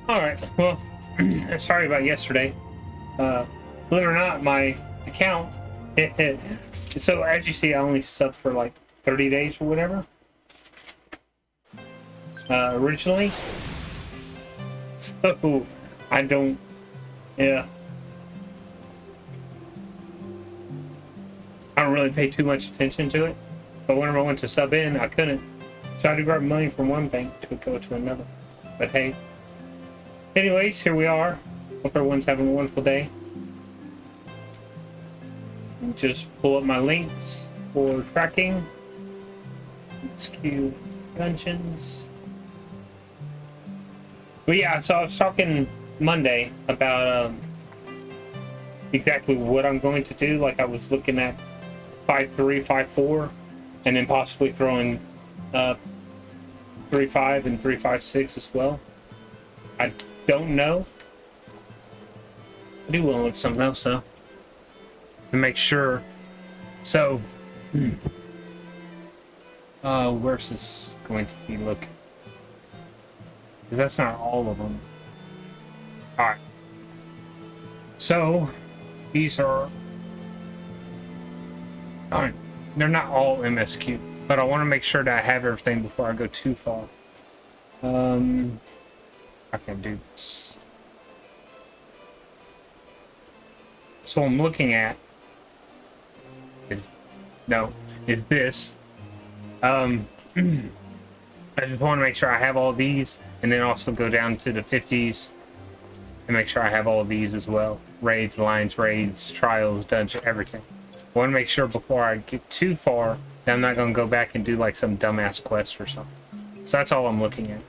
All right. Well, sorry about yesterday. Believe it or not, my account. So as you see, I only subbed for like 30 days or whatever. Originally. So I don't. Yeah. I don't really pay too much attention to it. But whenever I went to sub in, I couldn't. So I had to grab money from one bank to go to another. But hey. Anyways, here we are. Hope everyone's having a wonderful day. Just pull up my links for tracking. Let's queue dungeons. But yeah, so I was talking Monday about exactly what I'm going to do. Like I was looking at 5.3, 5.4, and then possibly throwing 3.5 and 3.5.6 as well. I don't know. I do want to look at something else though, to make sure. So, where's this going to be looking? Because that's not all of them. All right. So, these are. Alright, they're not all MSQ, but I want to make sure that I have everything before I go too far. I can do this. So I'm looking at is this. I just want to make sure I have all these, and then also go down to the 50s and make sure I have all of these as well. Raids, alliance raids, trials, dungeon, everything. I want to make sure before I get too far that I'm not going to go back and do like some dumbass quest or something. So that's all I'm looking at.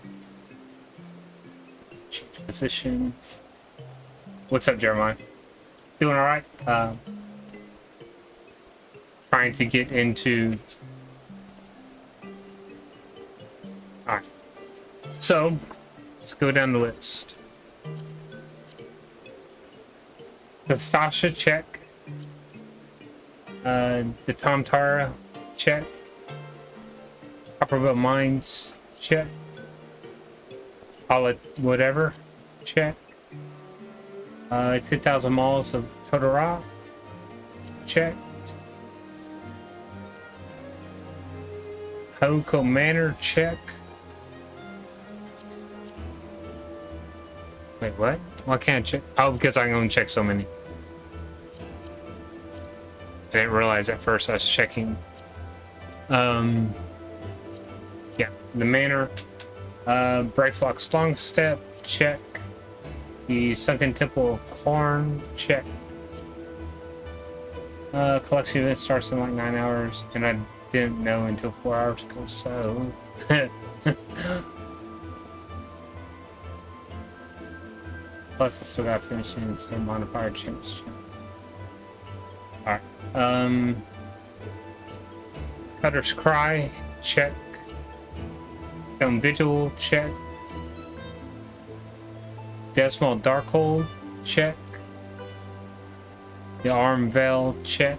Change position. What's up, Jeremiah? Doing all right? Trying to get into. All right. So let's go down the list. The Stasha check. The Tom Tara check. Copperville Mines check. All whatever check. 2,000 miles of Totara check. Hoko Manor check. Wait, what? Why can't I check? Oh, because I can only check so many. I didn't realize at first I was checking. Yeah, the manor. Brightflock's Long Step, check. The Sunken Temple of Corn, check. Collection event starts in like 9 hours, and I didn't know until 4 hours ago, so. Plus, I still got finishing the same modifier champs. Alright. Cutter's Cry, check. Stone Vigil, check. Desmal Darkhold, check. The Arm Veil, check.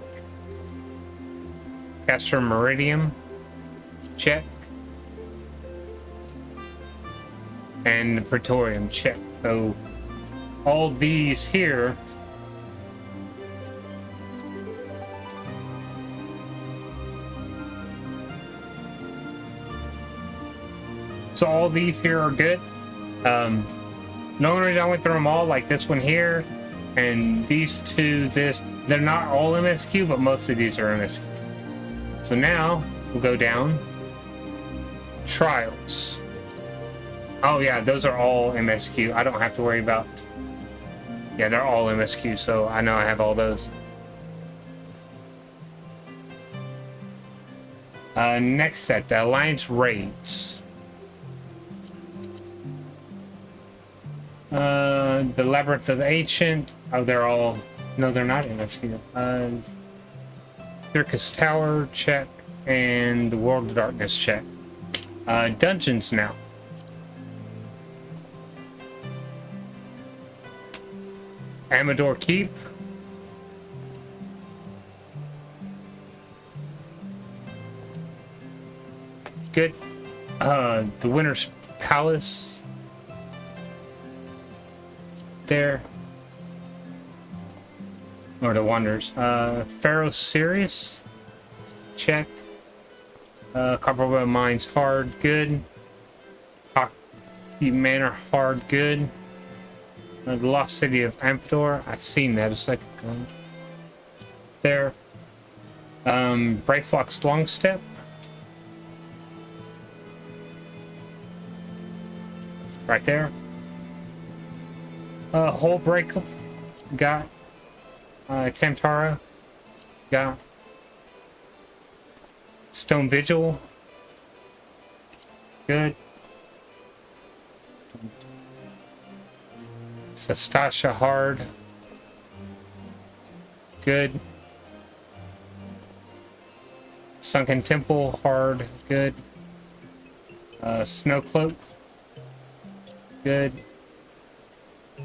Caster Meridium, check. And the Praetorium, check. So, all these here are good. No reason I went through them all, like this one here and these two, they're not all MSQ, but most of these are MSQ. So now we'll go down. Trials. Oh yeah, those are all MSQ. I don't have to worry about. Yeah, they're all MSQ, so I know I have all those. Next set, the Alliance Raids. The Labyrinth of the Ancient. Oh, they're all. No, they're not MSQ. Circus Tower, check. And the World of Darkness, check. Dungeons now. Amador Keep. Good. The Winter's Palace. there. Or the Wonders. Pharaoh Sirius. Check. Copperwell Mines hard, good. Hockey Manor hard, good. The Lost City of Amptor. I've seen that a second ago. There. Brayflock's Longstep. Right there. Hullbreaker. Got. Tamtara. Got. Stone Vigil. Good. Sastasha hard. Good. Sunken Temple hard. Good. Snowcloak. Good.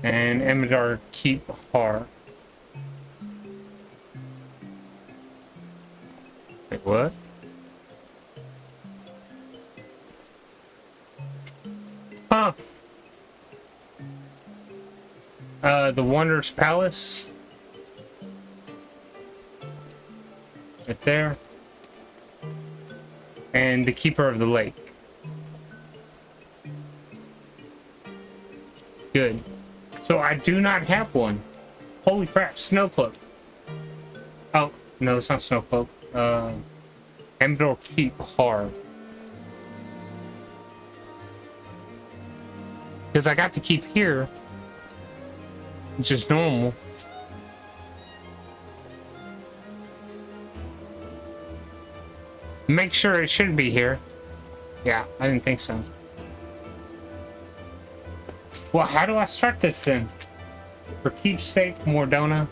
And Emidar Keep hard. Wait, what? Huh. The Wonders Palace. Right there. And the Keeper of the Lake. Good. So I do not have one. Holy crap, Snowcloak. Oh, no, it's not Snowcloak. Emidor Keep hard. Because I got to keep here, which is normal. Make sure it should be here. Yeah, I didn't think so. Well, how do I start this then? For keepsake, Mordona.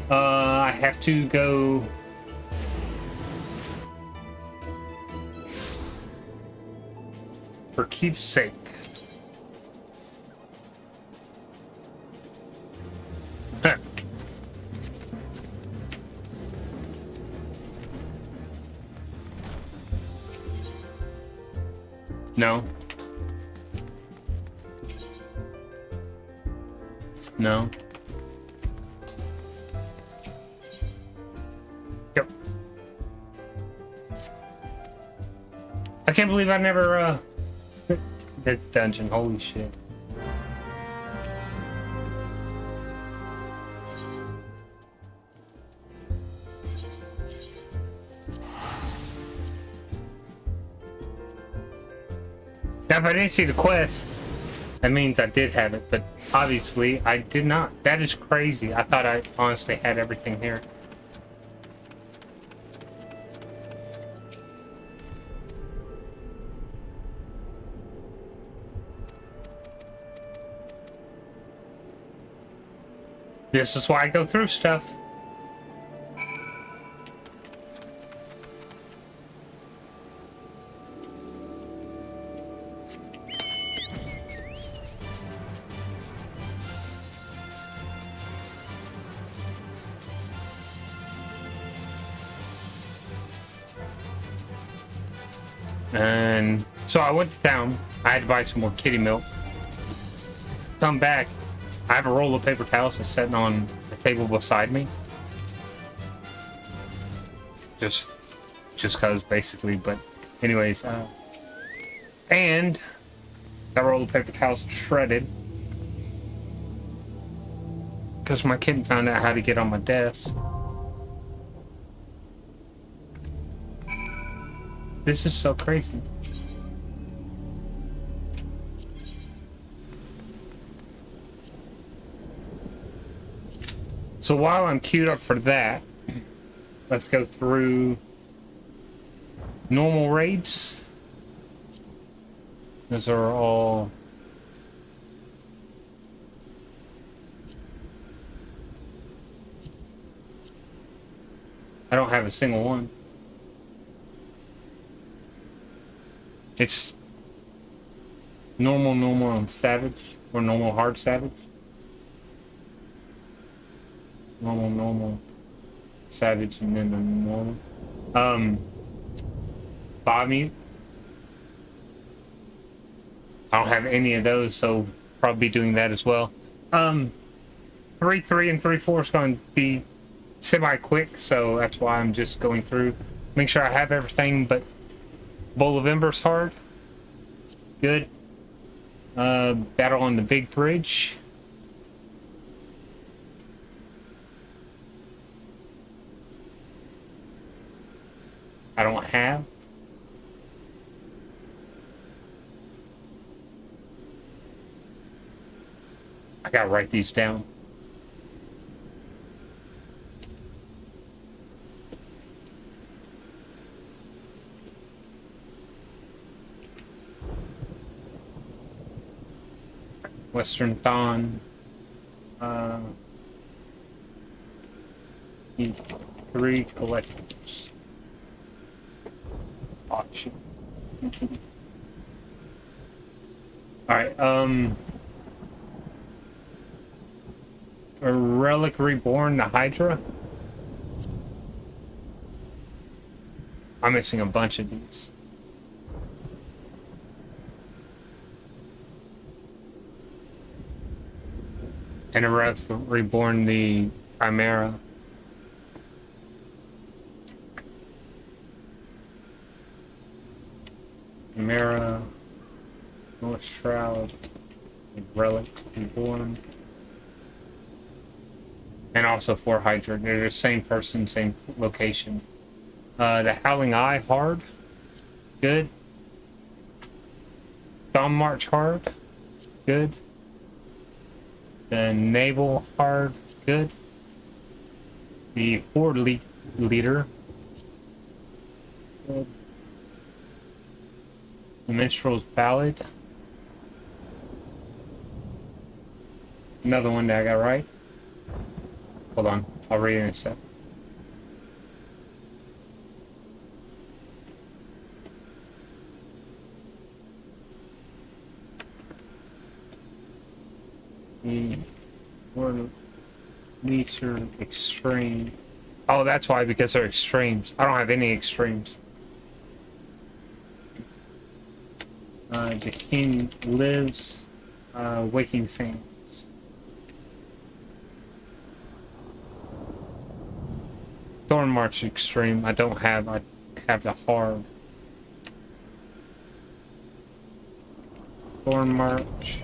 I have to go. For keepsake. No. No. Yep. I can't believe I never, this dungeon, holy shit. Now, if I didn't see the quest, that means I did have it, but obviously I did not. That is crazy. I thought I honestly had everything here. This is why I go through stuff. And so I went to town. I had to buy some more kitty milk. Come back. I have a roll of paper towels that's sitting on the table beside me. Just cause basically, but anyways, and that roll of paper towels shredded because my kitten found out how to get on my desk. This is so crazy. So while I'm queued up for that, let's go through normal raids. Those are all I don't have a single one. It's normal, normal, and savage, or normal, hard, savage. Normal, normal, savage, and then the normal. Biomute. I don't have any of those, so probably be doing that as well. 3-3 and 3-4 is going to be semi-quick, so that's why I'm just going through. Make sure I have everything, but Bowl of Embers hard. Good. Battle on the big bridge. I don't have. I gotta write these down. Western Dawn. Need 3 collectibles. Auction. Alright, a Relic Reborn, the Hydra. I'm missing a bunch of these. And a Relic Reborn, the Chimera. Chimera, North Shroud, Relic Reborn. And also 4 Hydra. They're the same person, same location. The Howling Eye, hard. Good. Dawn March, hard. Good. The Naval, hard. Good. The Horde Leader. Good. The Minstrel's Ballad. Another one that I got right. Hold on, I'll read it in a sec. These are extreme. Oh, that's why, because they're extremes. I don't have any extremes. The King Lives, Waking Saints. Thorn March Extreme, I don't have. I have the hard. Thorn March.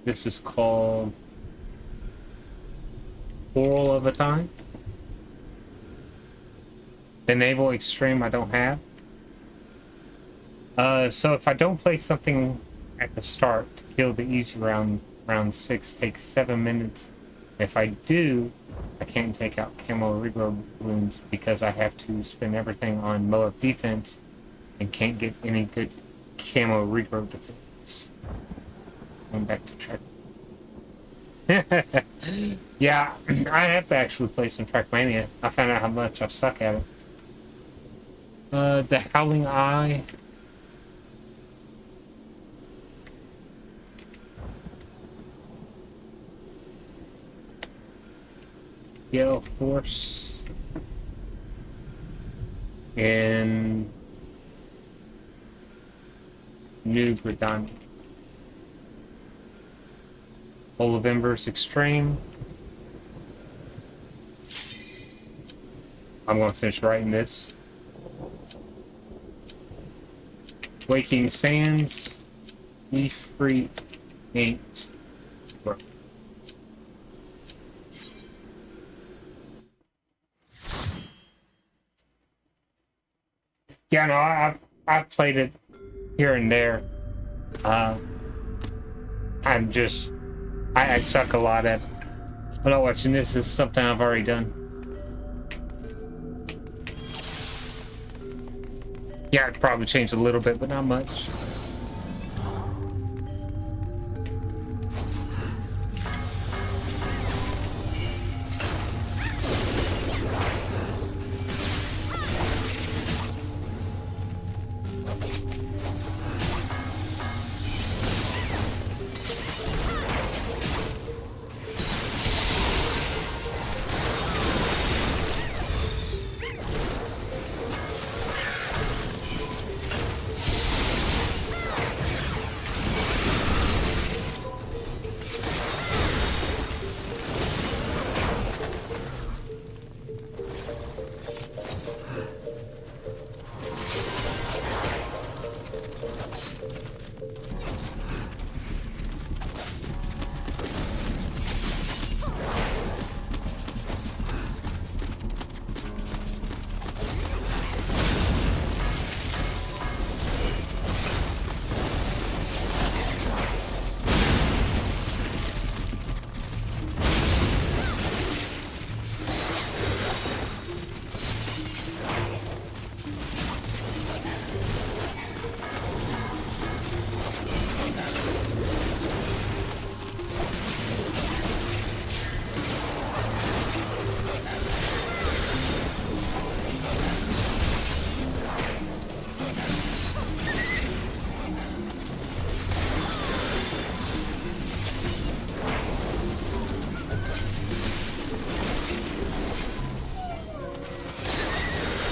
This is called Quarrel of a Time. Enable Extreme, I don't have. So if I don't play something at the start to kill the easy round 6 takes 7 minutes. If I do, I can't take out camo regrow wounds because I have to spend everything on Moab defense and can't get any good camo regrow defense. Going back to track. Yeah, I have to actually play some Trackmania. I found out how much I suck at it. The Howling Eye. Gale Force. And New Britannia. Bowl of Embers Extreme. I'm going to finish writing this. Waking Sands. Leaf Free 8. Yeah, no, I've played it here and there. I suck a lot at it. I'm not watching this. This is something I've already done. Yeah, it probably changed a little bit, but not much.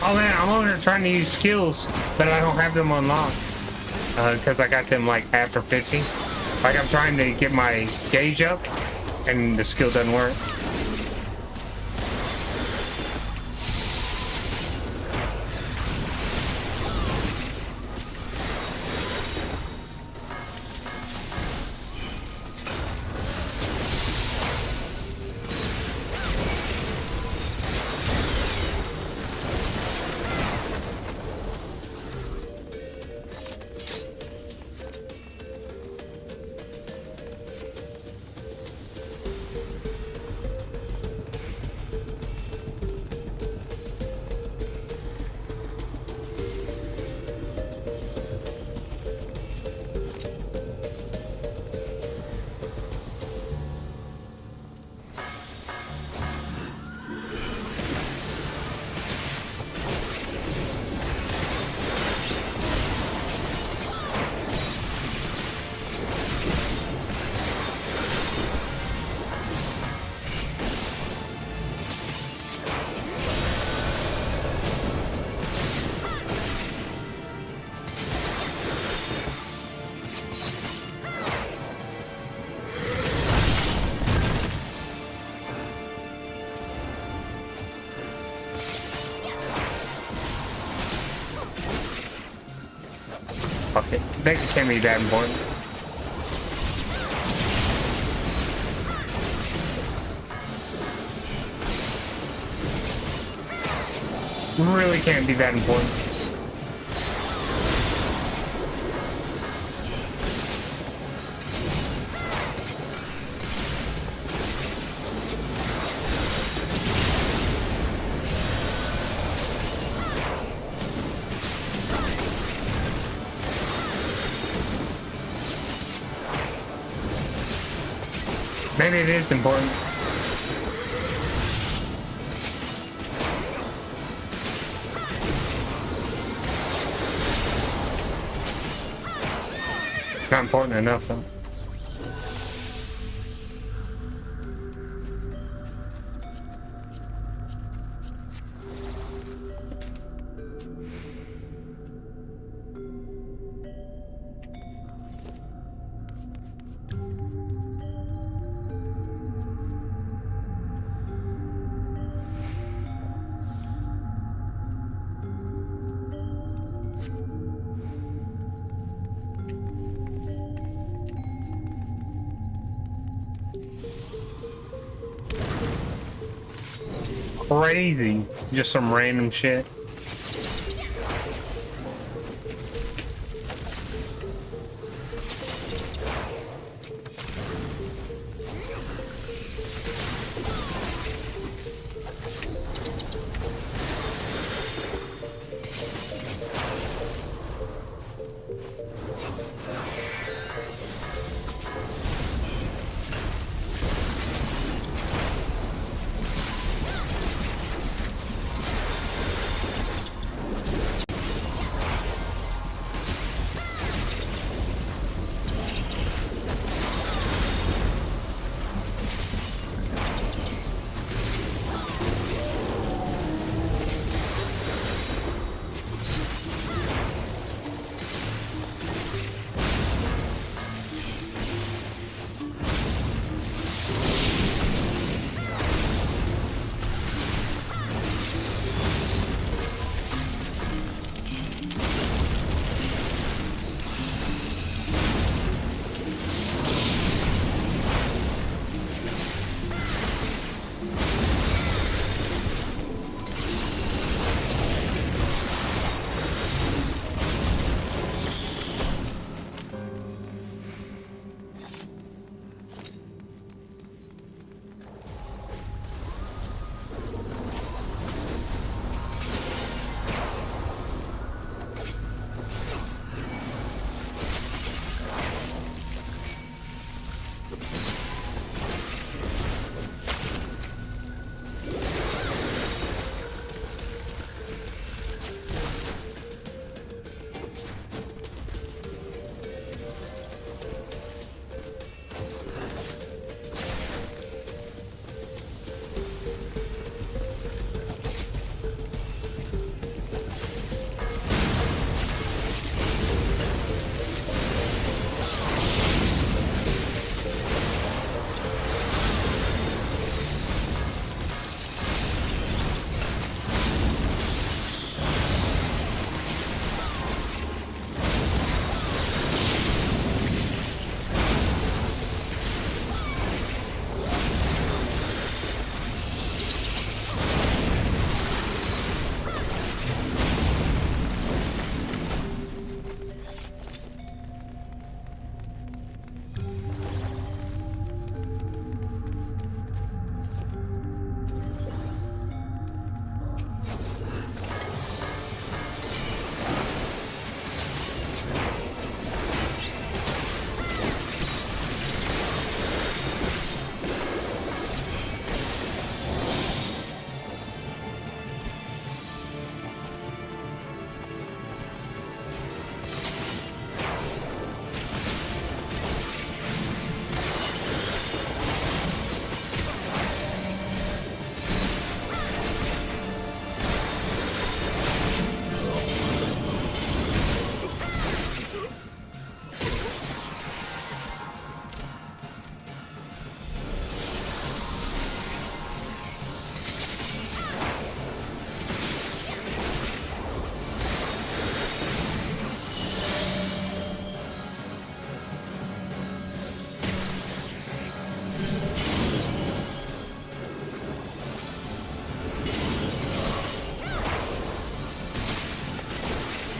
Oh man, I'm over here trying to use skills, but I don't have them unlocked. Because I got them like after 50. Like I'm trying to get my gauge up, and the skill doesn't work. Fuck it. That can't be that important. Really can't be that important. Maybe it is important. Not important enough though. Crazy. Just some random shit.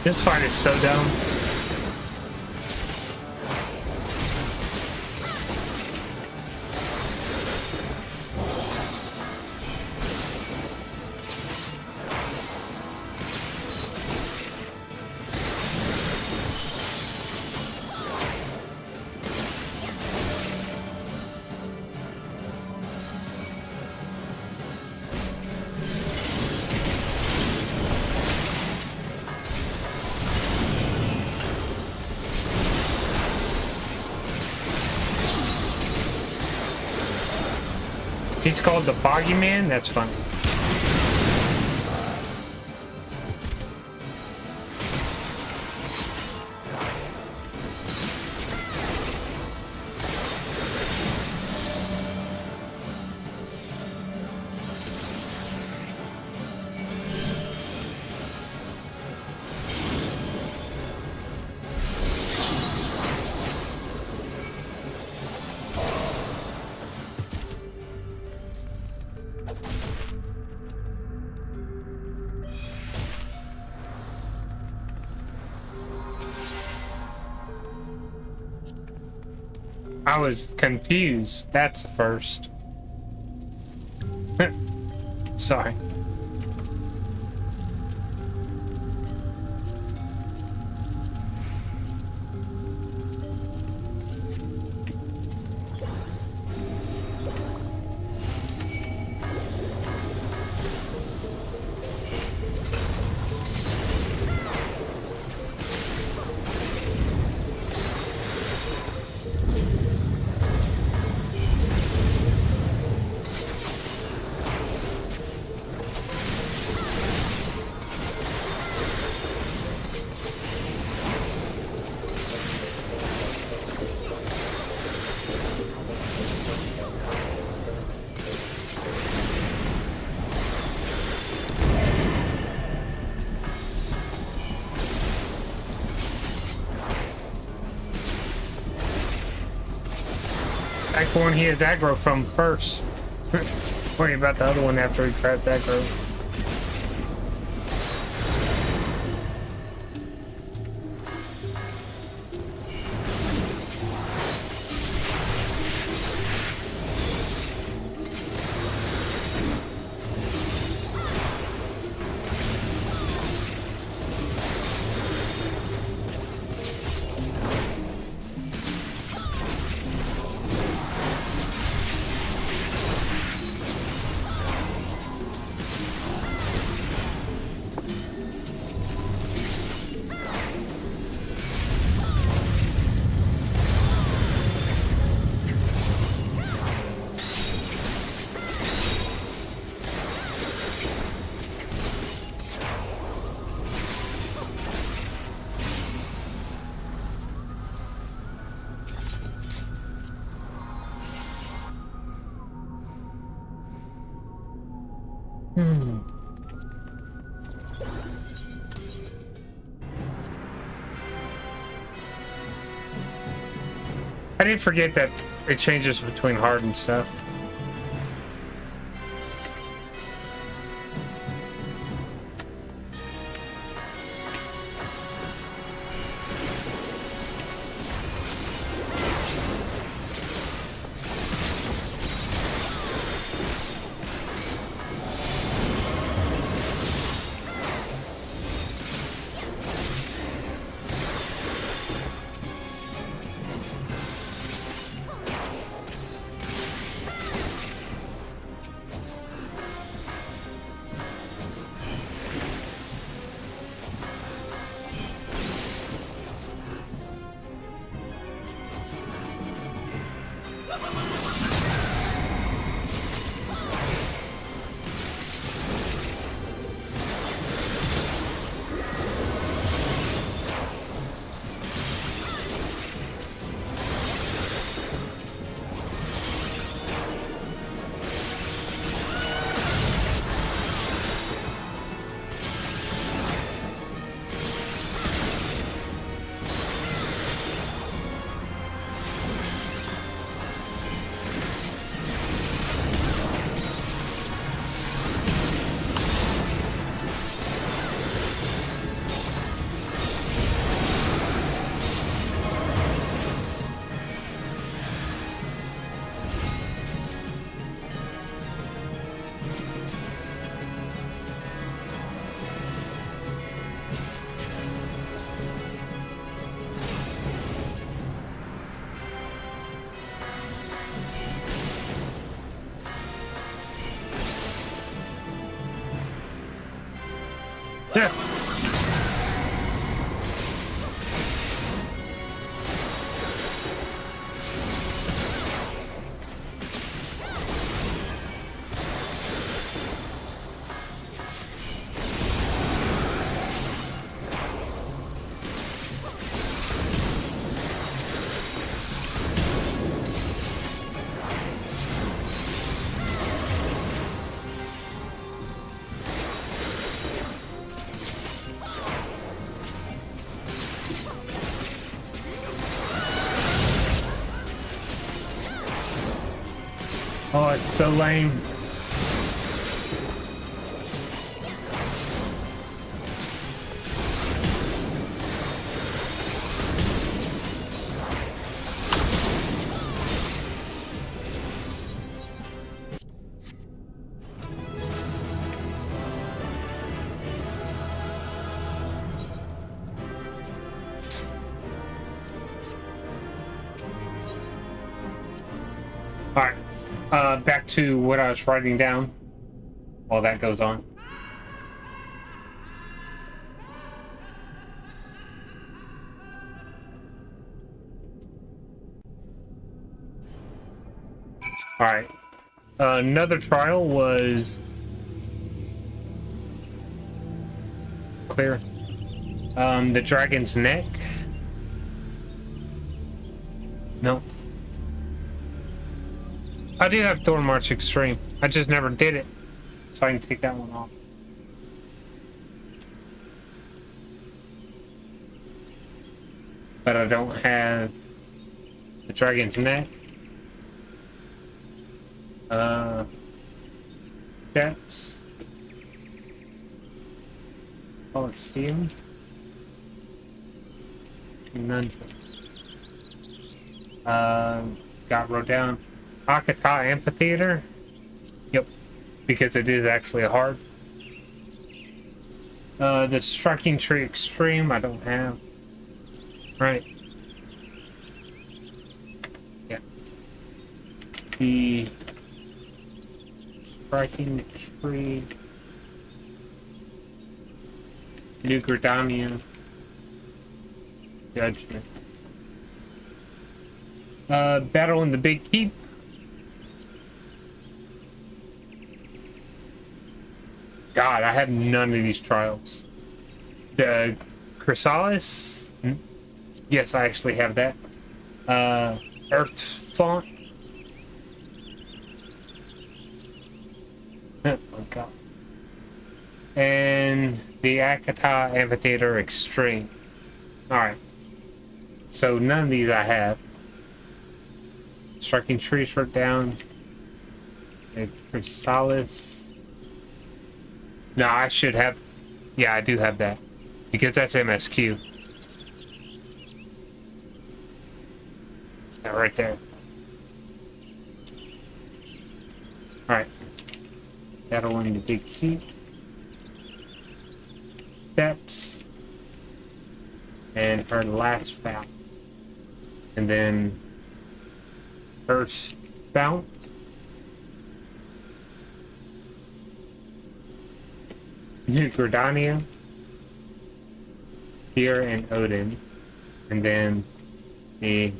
This fight is so dumb. He's called the Boggy Man? That's fun. I was confused. That's the first. Sorry. Back for when he has aggro from first. Worry about the other one after he grabs aggro. I did forget that it changes between hard and stuff. Yeah. Oh, it's so lame. All right. Back to what I was writing down while that goes on. All right. Another trial was clear. The dragon's neck. No. I do have Thorn March Extreme. I just never did it. So I can take that one off. But I don't have the Dragon's Neck. Depths. Coliseum. None. Got wrote down. Akata Amphitheater. Yep, because it is actually hard. The Striking Tree Extreme, I don't have. Right. Yeah. The Striking Tree. New Gridania. Judgment. Battle in the Big Keep. God, I have none of these trials. The Chrysalis? Yes, I actually have that. Earth's Font. Oh my god. And the Akata Amphitheater Extreme. Alright. So none of these I have. Striking Tree short down. The Chrysalis. No, I should have. Yeah, I do have that. Because that's MSQ. That right there. Alright. Battle in the Big Keep. Steps. And her last bout. And then first bout. New Gridania, Fear and Odin, and then the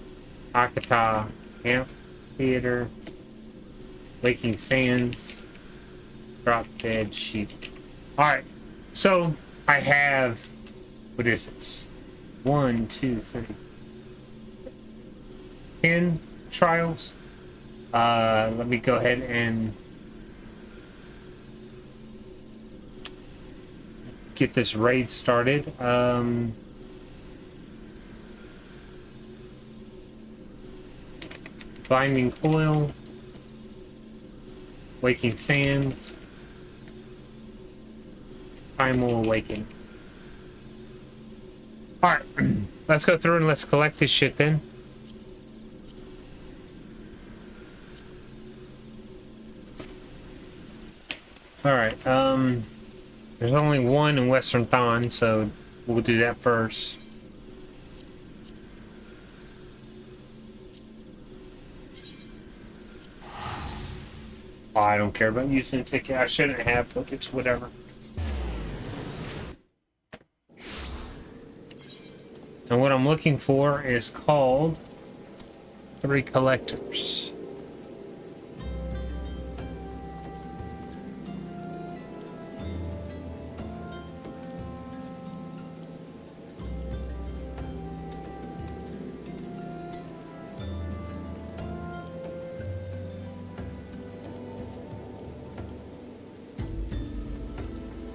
Akata Amphitheater, Waking Sands, Drop Dead Sheep. Alright, so I have, what is this? 1, 2, 3, 10 trials. Let me go ahead and get this raid started. Binding Coil, Waking Sands, Primal Awakening. Alright, let's go through and let's collect this shit then. Alright, there's only one in Western Thon, so we'll do that first. Oh, I don't care about using a ticket. I shouldn't have, but it's whatever. And what I'm looking for is called 3 collectors.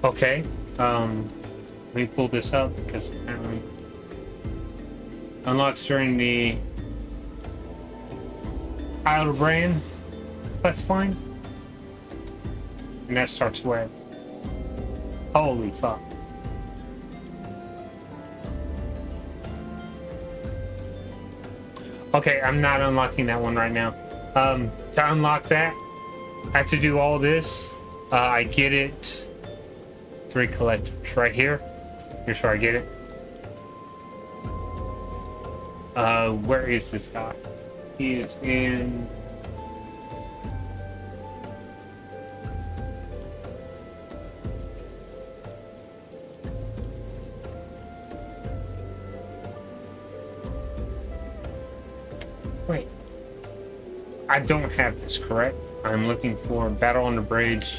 Okay, let me pull this up because apparently unlocks during the Hildebrand quest line, and that starts where? Holy fuck! Okay, I'm not unlocking that one right now. To unlock that, I have to do all this. I get it. 3 collectors right here. Here's where I get it. Where is this guy? He is in. Wait. I don't have this correct. I'm looking for Battle on the Bridge.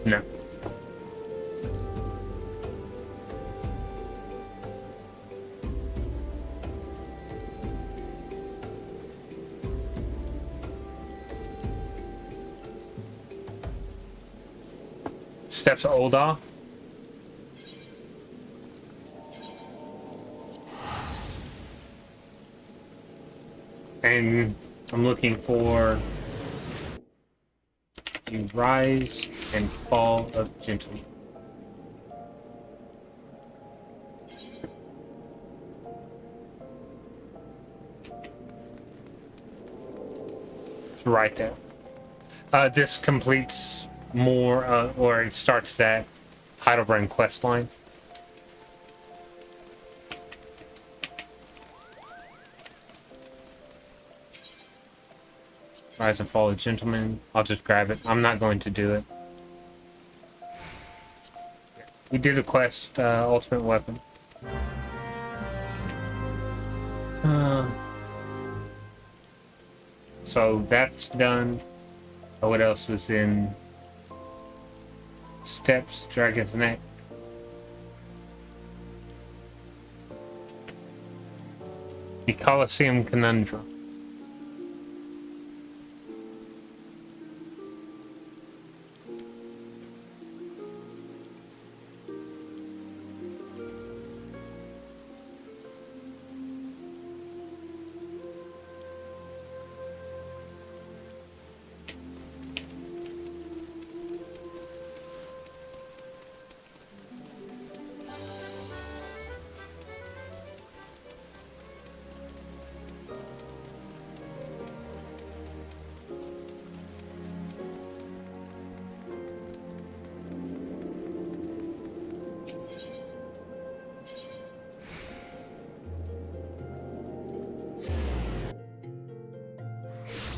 No. Steps of Ul'dah. And I'm looking for the Rise and Fall of Gentlemen. It's right there. This completes more, or it starts that Heidelberg quest line. Rise and Fall of Gentlemen. I'll just grab it. I'm not going to do it. We did a quest, Ultimate Weapon. So that's done. Oh, what else was in Steps, Dragon's Neck? The Colosseum Conundrum.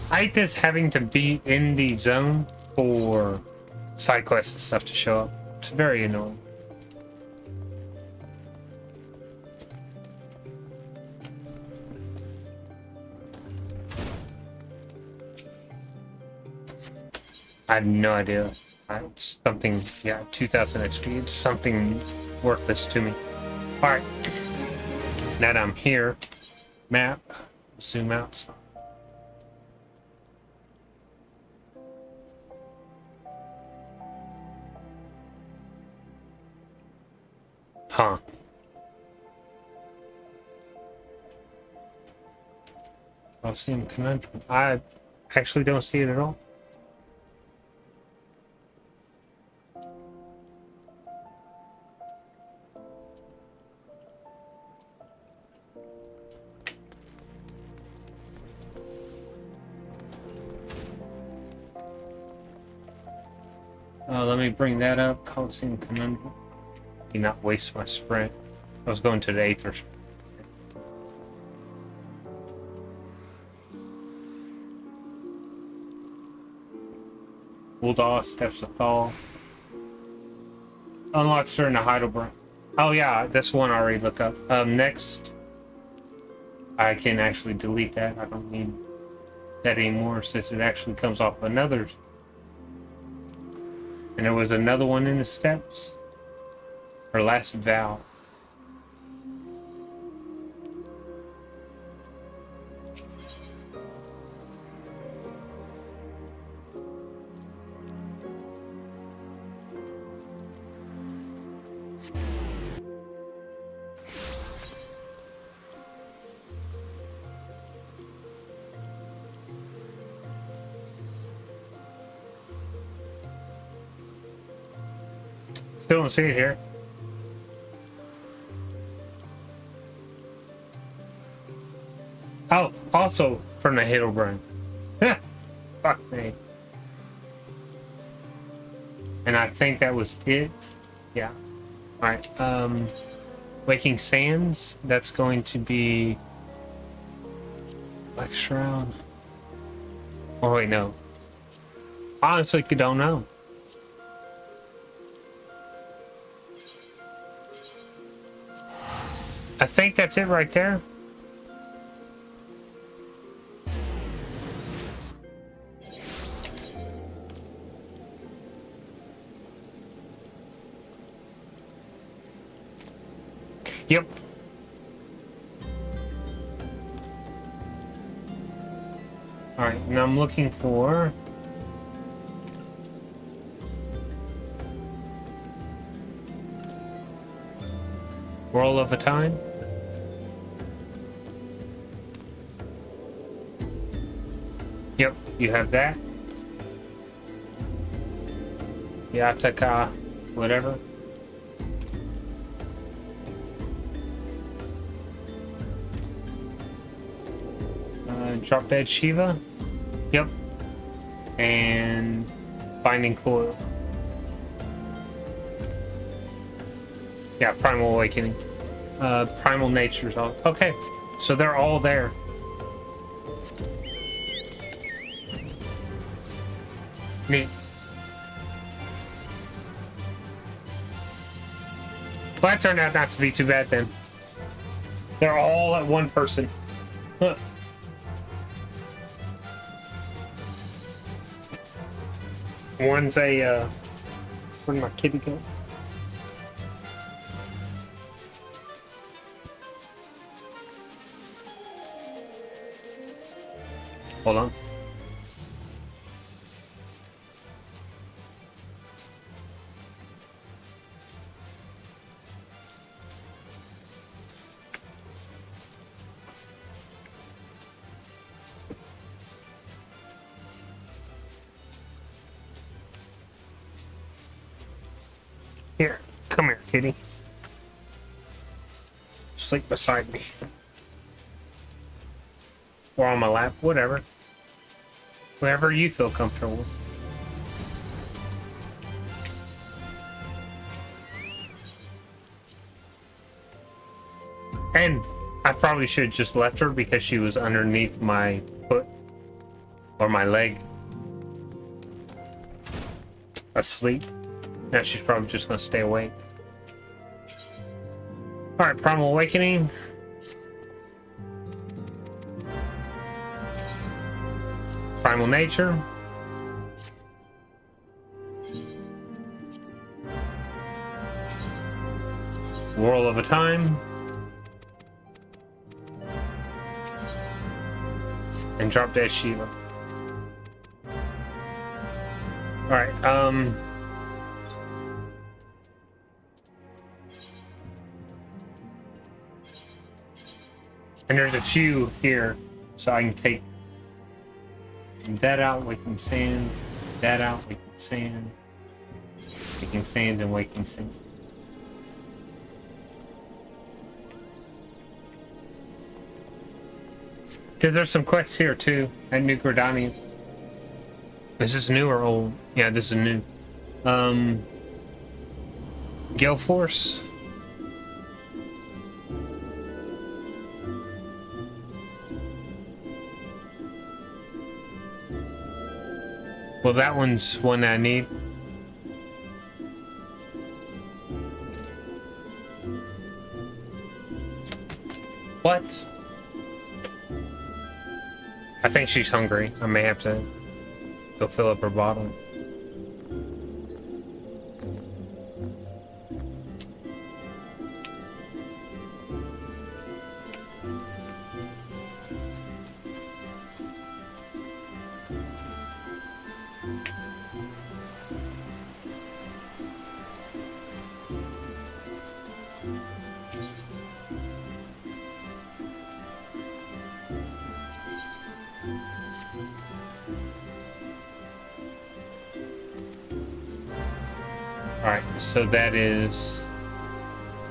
I hate this having to be in the zone for side quests and stuff to show up. It's very annoying. I had no idea. It's something, yeah, 2000 XP. It's something worthless to me. Alright. Now that I'm here, map, zoom out. Huh. I'll see him conundrum. I actually don't see it at all. Let me bring that up. Colosseum Conundrum. Do not waste my sprint. I was going to the Aether. Ul'dah, Steps of Thal. Unlocks during the Heidelberg. Oh yeah, that's one I already looked up. Next, I can actually delete that. I don't need that anymore since it actually comes off another. And there was another one in the steps. Her last vow. Still don't see it here. Oh, also from the Heidelberg. Fuck me. And I think that was it. Yeah. Alright, Waking Sands, that's going to be Black Shroud. Oh wait, no. Honestly, I don't know. I think that's it right there. Yep. All right, now I'm looking for Roll of a Time. Yep, you have that. Yataka, whatever. Drop Dead Shiva. Yep. And Binding Coil. Yeah, Primal Awakening. Primal Nature's all. Okay, so they're all there. Neat. Well, that turned out not to be too bad then. They're all at one person. Huh. One's a, where'd my kitty go? Hold on. Here, come here, kitty. Sleep beside me. Or on my lap, whatever. Wherever you feel comfortable. And I probably should have just left her because she was underneath my foot. Or my leg. Asleep. Now she's probably just gonna stay awake. Alright, Primal Awakening. Primal Nature. Whirl of a Time. And Drop Dead Shiva. Alright, and there's a few here, so I can take that out, Waking Sand, that out, Waking Sand, Waking Sand, and Waking Sand. Because there's some quests here too, at New Gridania. Is this new or old? Yeah, this is new. Gale Force. Well, that one's one I need. What? I think she's hungry. I may have to go fill up her bottle. Alright, so that is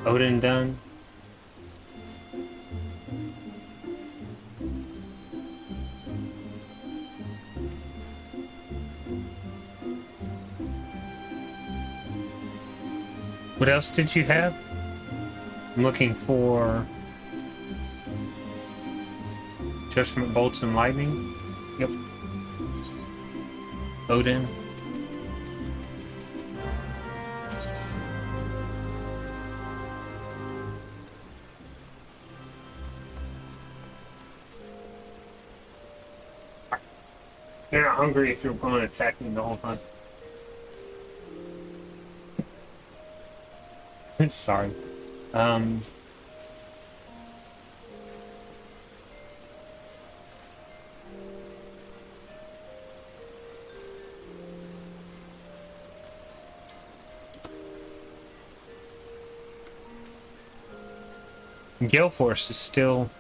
Odin done. What else did you have? I'm looking for Judgment Bolts and Lightning. Yep. Odin. They're not hungry if you're going to attack me the whole time. Sorry. Gale Force is still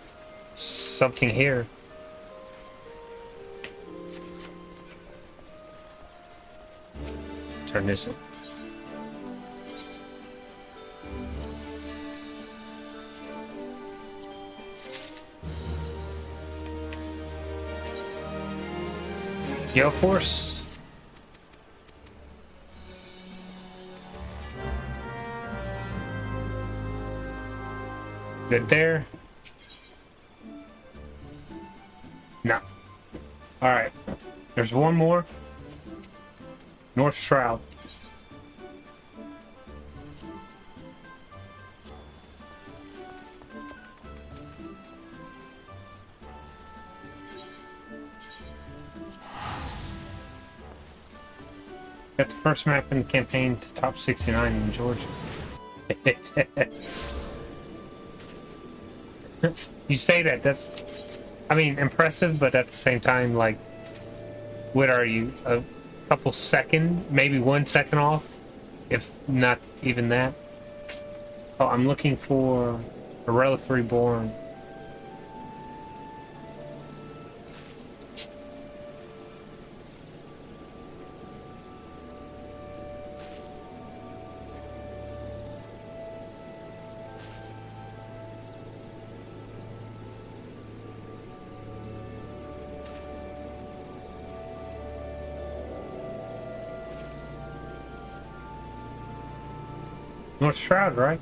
something here. Turn this in. Gale Force. Good there. No. Alright. There's one more. North Shroud. Got the first map in the campaign to top 69 in Georgia. You say that, that's, I mean, impressive, but at the same time, like, what are you, a couple second, maybe 1 second off, if not even that? Oh, I'm looking for a Relic Reborn. North Shroud, right?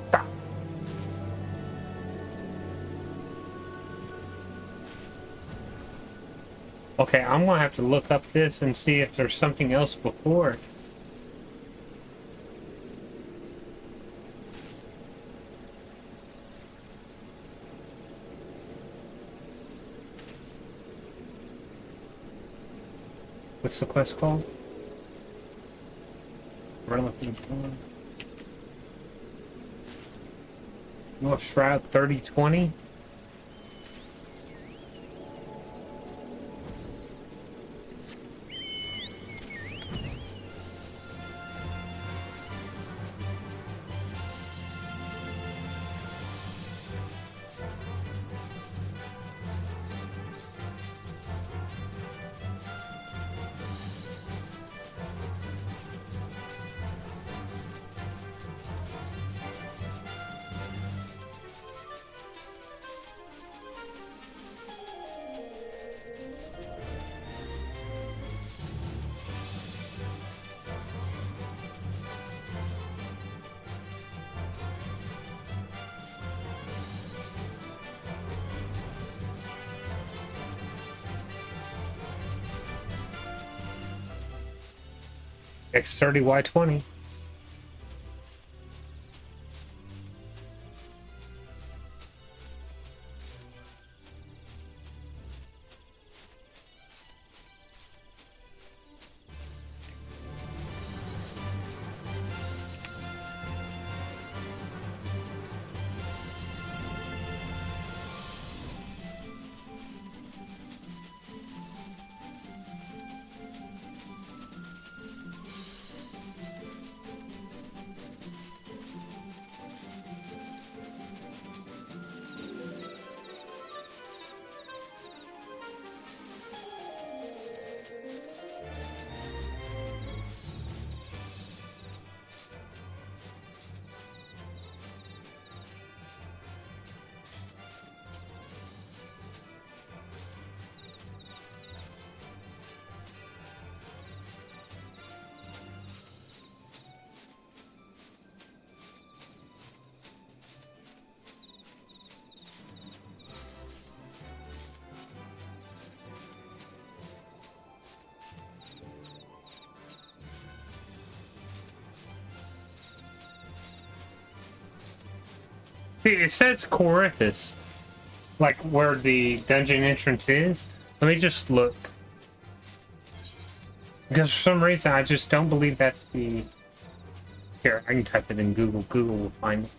Stop. Okay, I'm gonna have to look up this and see if there's something else before it. What's the quest called? Relic Reborn. North Shroud 3020. X30Y20. See, it says Corythus, like where the dungeon entrance is. Let me just look. Because for some reason, I just don't believe that's the... Here, I can type it in Google. Google will find it.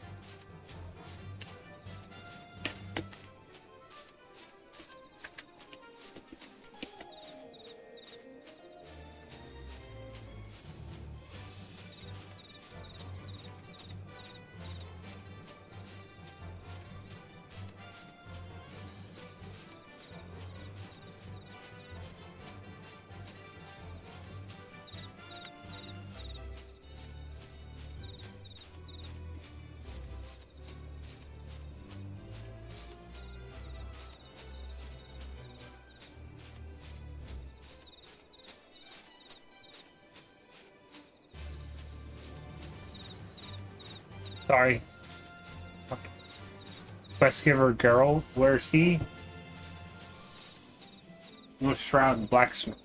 Sorry. Okay. Quest giver Geralt, where's he? No Shroud Blacksmith.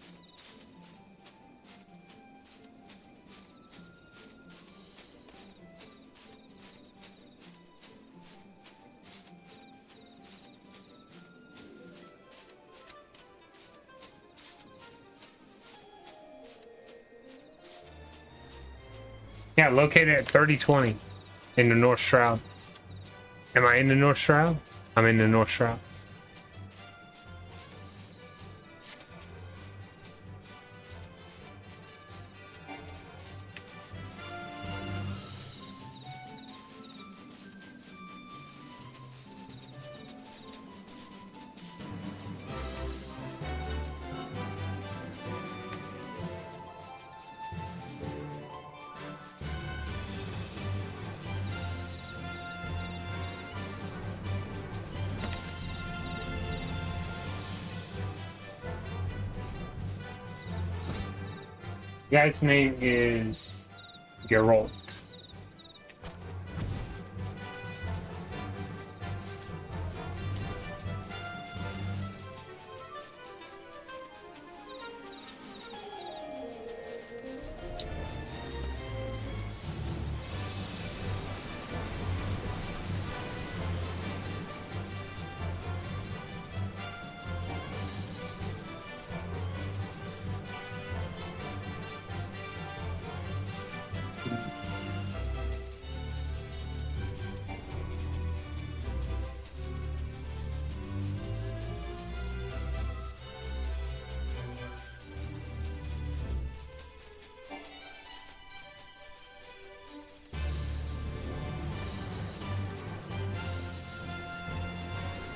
Yeah, located at 3020 in the North Shroud. Am I in the North Shroud? I'm in the North Shroud. The guy's name is Geralt.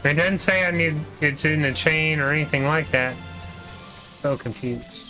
It doesn't say I need it's in a chain or anything like that. So confused.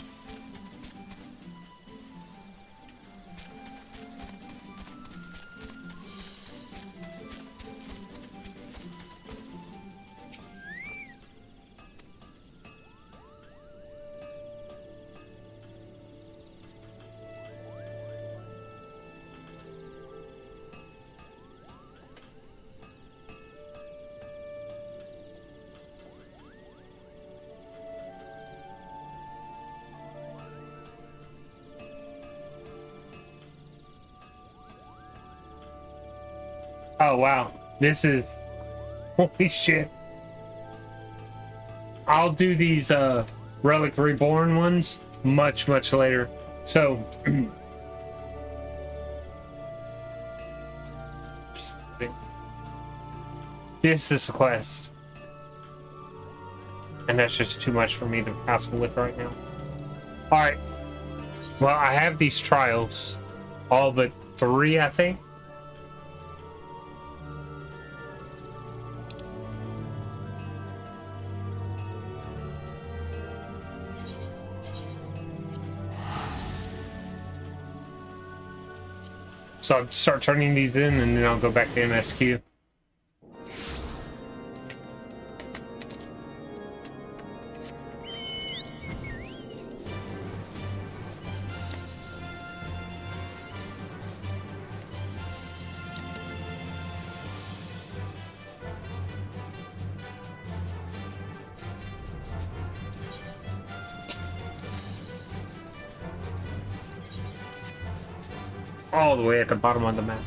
Oh wow, this is holy shit. I'll do these Relic Reborn ones much later. So this is a quest, and that's just too much for me to hassle with right now. All right, well, I have these trials, all but 3, I think. So I'll start turning these in, and then I'll go back to MSQ. All the way at the bottom of the map.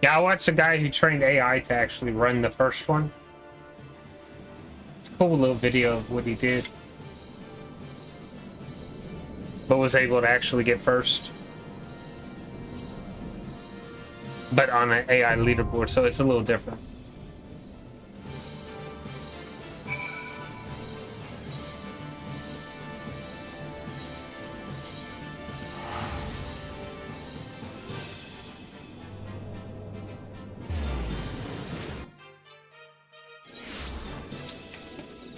Yeah, I watched the guy who trained AI to actually run the first one. It's a cool little video of what he did. But was able to actually get first. But on an AI leaderboard, so it's a little different.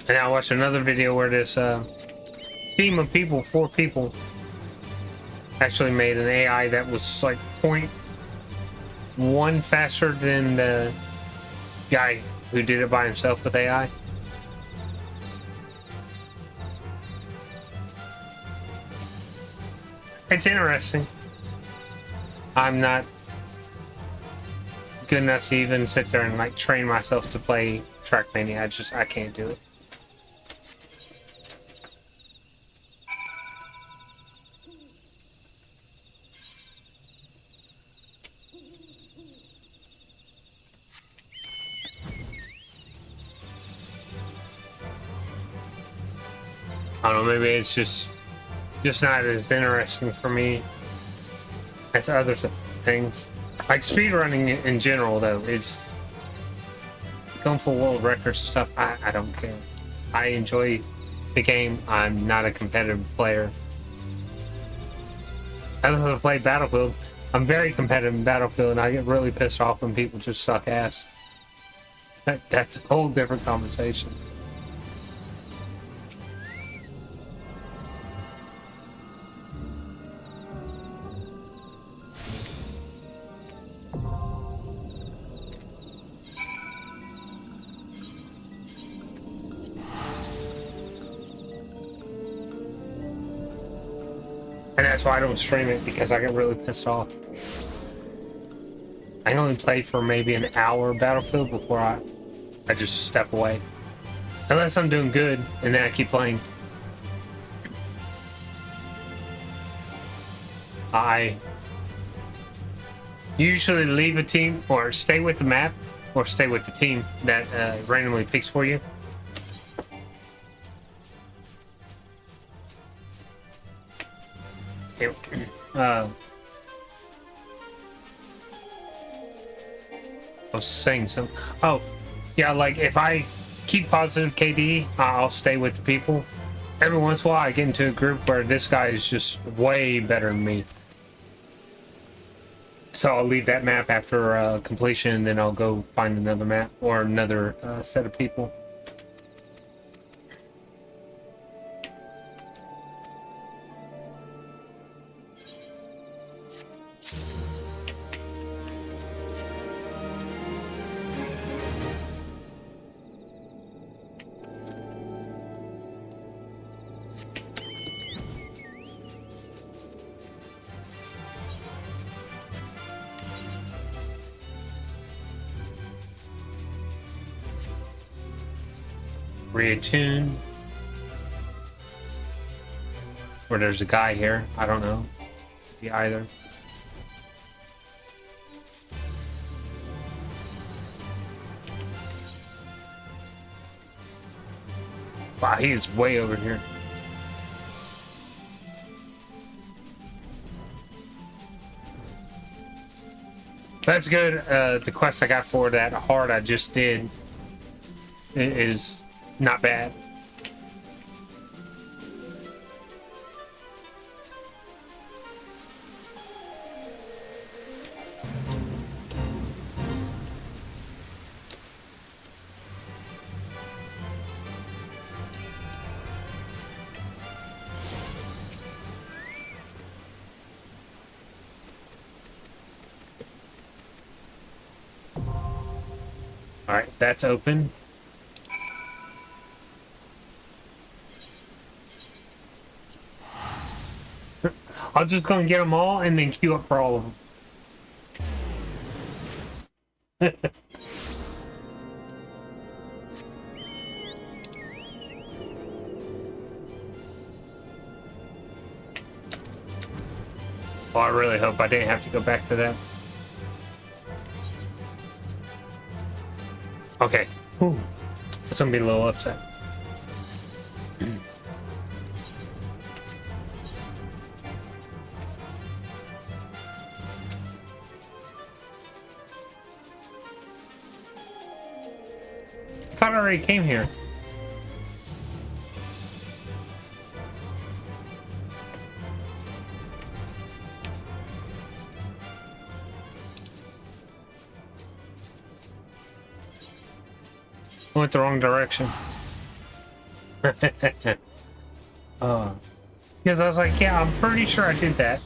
And I watched another video where this team of people, 4 people, actually made an AI that was like 0.1 faster than the guy who did it by himself with AI. It's interesting. I'm not good enough to even sit there and like train myself to play Trackmania. I can't do it. I don't know, maybe it's just not as interesting for me as other things. Like speedrunning in general, though, is going for world records and stuff. I don't care. I enjoy the game. I'm not a competitive player. I love to play Battlefield. I'm very competitive in Battlefield, and I get really pissed off when people just suck ass. That's a whole different conversation. And that's why I don't stream it, because I get really pissed off. I only play for maybe an hour Battlefield before I just step away. Unless I'm doing good, and then I keep playing. I usually leave a team, or stay with the map, or stay with the team that randomly picks for you. I was saying something. Oh, yeah, like if I keep positive KD, I'll stay with the people. Every once in a while, I get into a group where this guy is just way better than me. So I'll leave that map after completion, and then I'll go find another map or another set of people. Reattune. Or there's a guy here. I don't know. Could be either. Wow, he is way over here. That's good. The quest I got for that heart I just did is not bad. All right, that's open. I'll just go and get them all and then queue up for all of them. Well, I really hope I didn't have to go back to that. Okay. Ooh. That's gonna be a little upset. I thought I already came here. I went the wrong direction. Because I was like, yeah, I'm pretty sure I did that.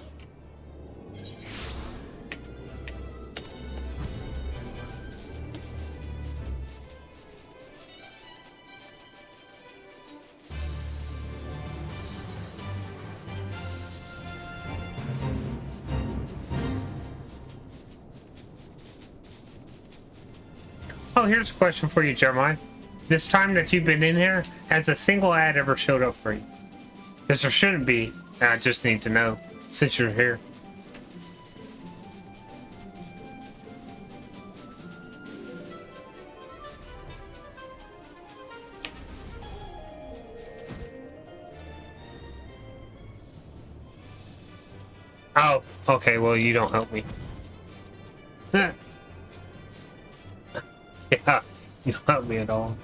Oh, here's a question for you, Jeremiah. This time that you've been in here, has a single ad ever showed up for you? Because there shouldn't be, and I just need to know, since you're here. Oh, okay, well, you don't help me. Yeah, you don't help me at all.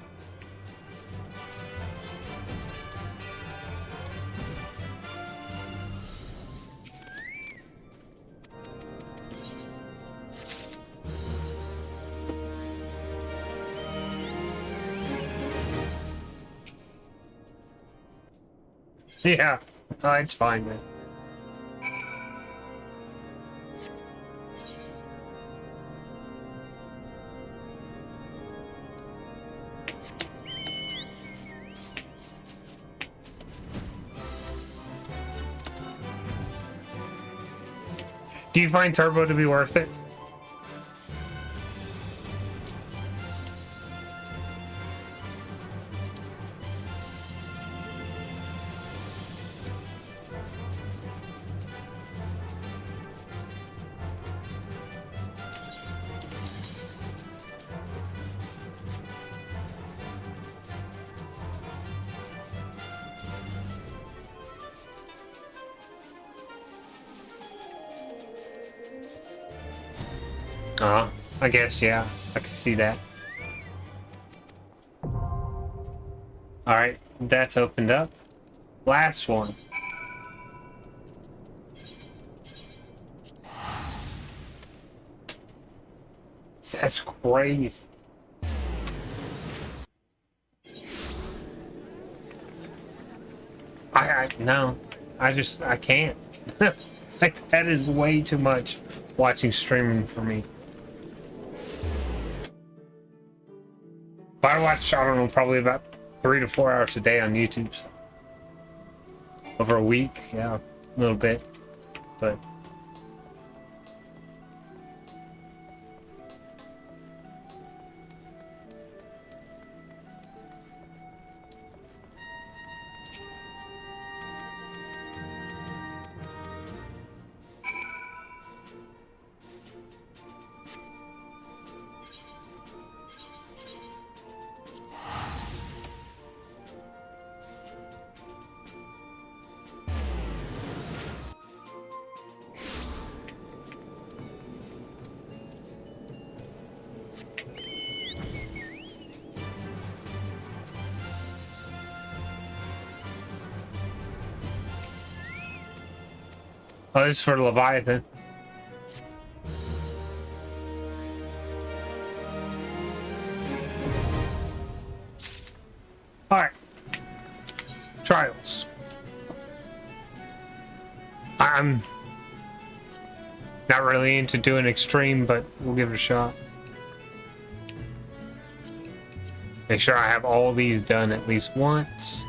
Yeah, it's fine, man. Do you find Turbo to be worth it? I guess, yeah. I can see that. Alright, that's opened up. Last one. That's crazy. No. I can't. Like, that is way too much watching streaming for me. But I watch, I don't know, probably about 3 to 4 hours a day on YouTube. So. Over a week, yeah, a little bit. But Oh, this is for Leviathan. Alright. Trials. I'm not really into doing extreme, but we'll give it a shot. Make sure I have all these done at least once.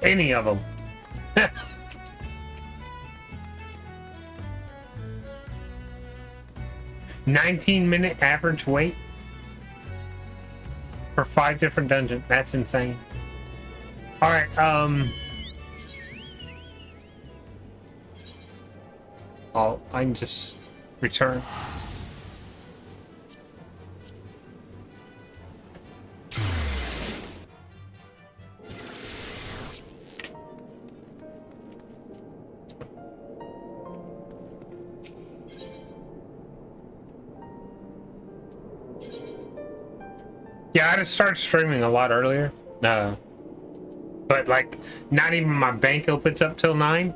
Any of them. 19-minute average wait for 5 different dungeons. That's insane. All right. I can just return. Yeah, I had to start streaming a lot earlier. But like, not even my bank opens up till 9.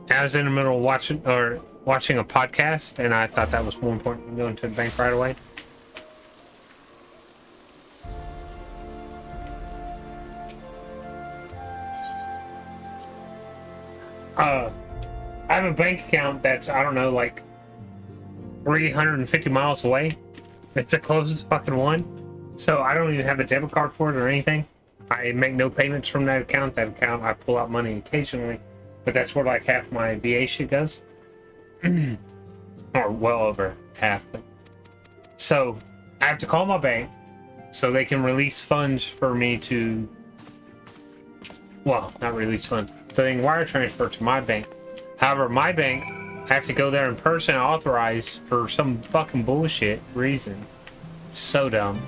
I was in the middle of watching a podcast, and I thought that was more important than going to the bank right away. I have a bank account that's, I don't know, like 350 miles away. It's the closest fucking one. So I don't even have a debit card for it or anything. I make no payments from that account. That account, I pull out money occasionally, but that's where like half my VA shit goes. Or well over half. So I have to call my bank so they can release funds for me to, well, not release funds, so they can wire transfer to my bank. However, my bank, I have to go there in person and authorize for some fucking bullshit reason. It's so dumb.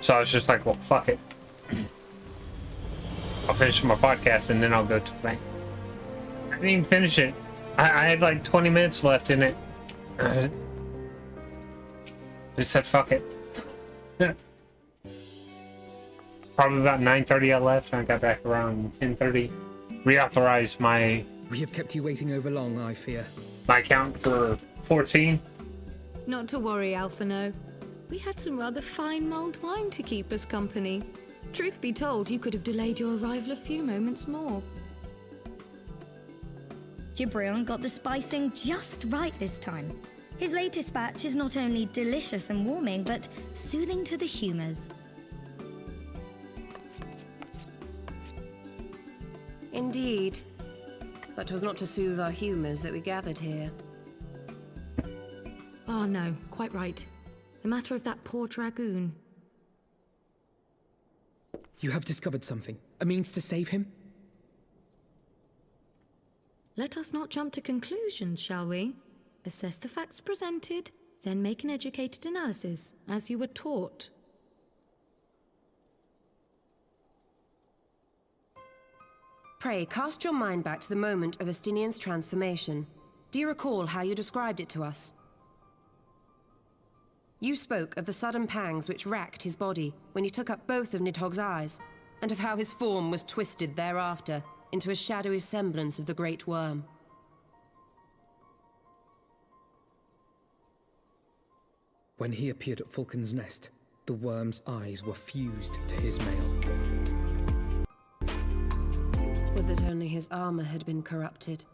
So I was just like, well, fuck it. I'll finish my podcast and then I'll go to the bank. I didn't even finish it. I had like 20 minutes left in it. I just said, fuck it. Probably about 9:30 I left, and I got back around 10:30. Reauthorized my... We have kept you waiting over long, I fear. My account for 14. Not to worry, Alphino. We had some rather fine mulled wine to keep us company. Truth be told, you could have delayed your arrival a few moments more. Gibrion got the spicing just right this time. His latest batch is not only delicious and warming, but soothing to the humors. Indeed. But 'twas not to soothe our humours that we gathered here. Oh no, quite right. The matter of that poor dragoon. You have discovered something. A means to save him? Let us not jump to conclusions, shall we? Assess the facts presented, then make an educated analysis, as you were taught. Pray, cast your mind back to the moment of Estinian's transformation. Do you recall how you described it to us? You spoke of the sudden pangs which racked his body when he took up both of Nidhogg's eyes, and of how his form was twisted thereafter into a shadowy semblance of the Great Worm. When he appeared at Falcon's Nest, the worm's eyes were fused to his mail. Would that only his armor had been corrupted.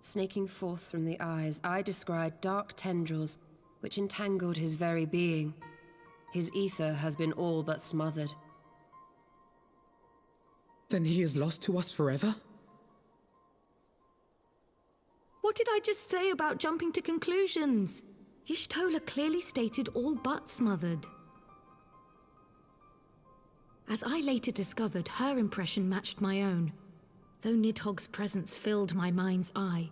Snaking forth from the eyes, I descried dark tendrils which entangled his very being. His ether has been all but smothered. Then he is lost to us forever? What did I just say about jumping to conclusions? Y'shtola clearly stated all but smothered. As I later discovered, her impression matched my own. Though Nidhogg's presence filled my mind's eye,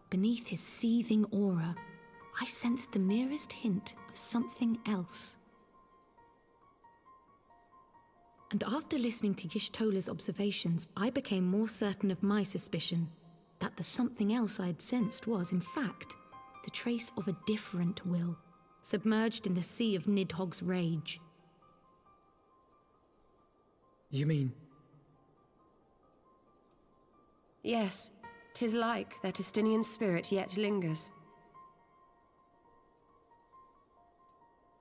beneath his seething aura, I sensed the merest hint of something else. And after listening to Y'shtola's observations, I became more certain of my suspicion, that the something else I had sensed was, in fact, the trace of a different will, submerged in the sea of Nidhogg's rage. You mean... Yes, 'tis like that Estinian spirit yet lingers.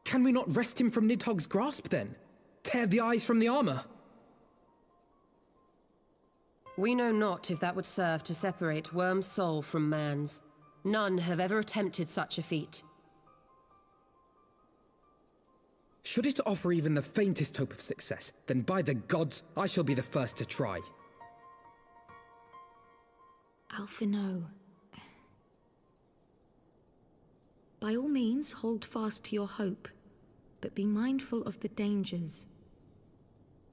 Can we not wrest him from Nidhogg's grasp, then? Tear the eyes from the armor? We know not if that would serve to separate Worm's soul from man's. None have ever attempted such a feat. Should it offer even the faintest hope of success, then by the gods, I shall be the first to try. Alphino. By all means, hold fast to your hope, but be mindful of the dangers.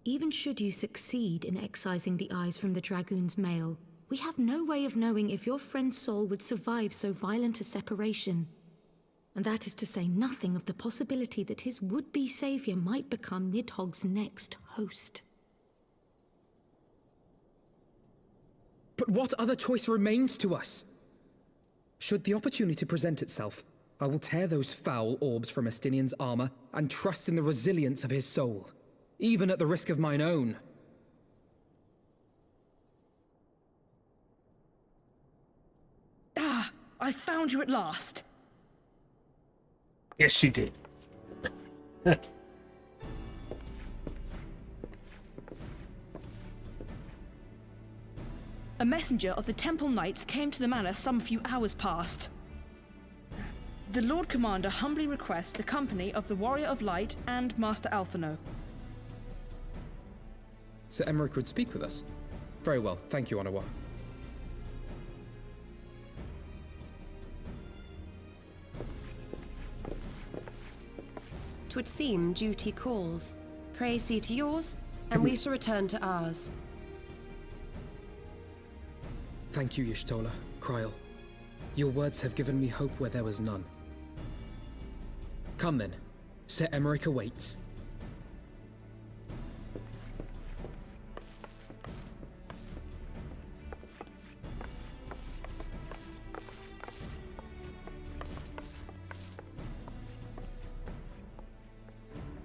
Even should you succeed in excising the eyes from the Dragoon's mail, we have no way of knowing if your friend's soul would survive so violent a separation. And that is to say nothing of the possibility that his would-be savior might become Nidhogg's next host. But what other choice remains to us? Should the opportunity present itself, I will tear those foul orbs from Estinian's armor and trust in the resilience of his soul, even at the risk of mine own. Ah! I found you at last! Yes, she did. A messenger of the Temple Knights came to the manor some few hours past. The Lord Commander humbly requests the company of the Warrior of Light and Master Alphino. Sir Emmerich would speak with us. Very well, thank you, Onawa. 'Twould seem duty calls. Pray see to yours, and we shall return to ours. Thank you, Y'shtola, Kryl. Your words have given me hope where there was none. Come then. Sir Emmerich awaits.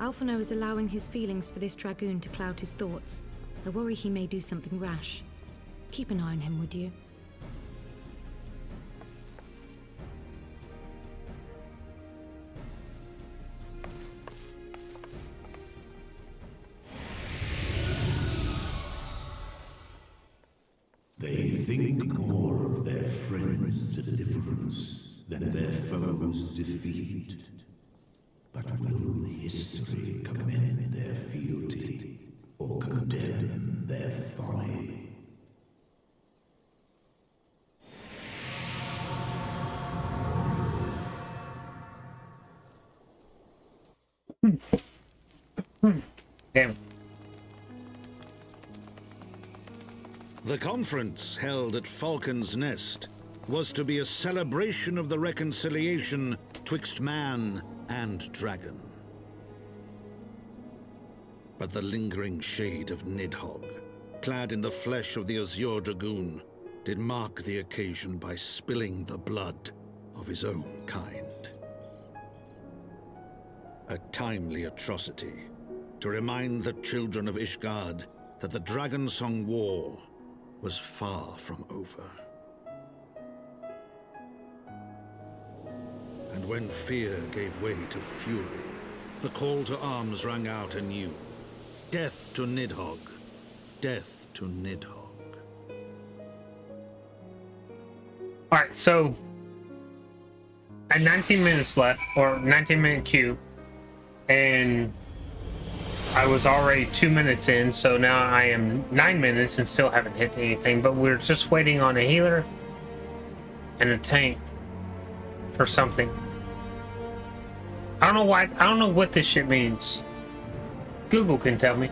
Alphino is allowing his feelings for this Dragoon to cloud his thoughts. I worry he may do something rash. Keep an eye on him, would you? They think more of their friends' deliverance than their foes' defeat. But will history commend their fealty or condemn their folly? Damn. The conference held at Falcon's Nest was to be a celebration of the reconciliation twixt man and dragon. But the lingering shade of Nidhogg, clad in the flesh of the Azure Dragoon, did mark the occasion by spilling the blood of his own kind. A timely atrocity to remind the children of Ishgard that the Dragonsong War was far from over. And when fear gave way to fury, the call to arms rang out anew. Death to Nidhogg. Death to Nidhogg. Alright, so at 19 minutes left, or 19-minute queue, and I was already 2 minutes in, so now I am 9 minutes and still haven't hit anything, but we're just waiting on a healer and a tank for something. I don't know why, I don't know what this shit means. Google can tell me.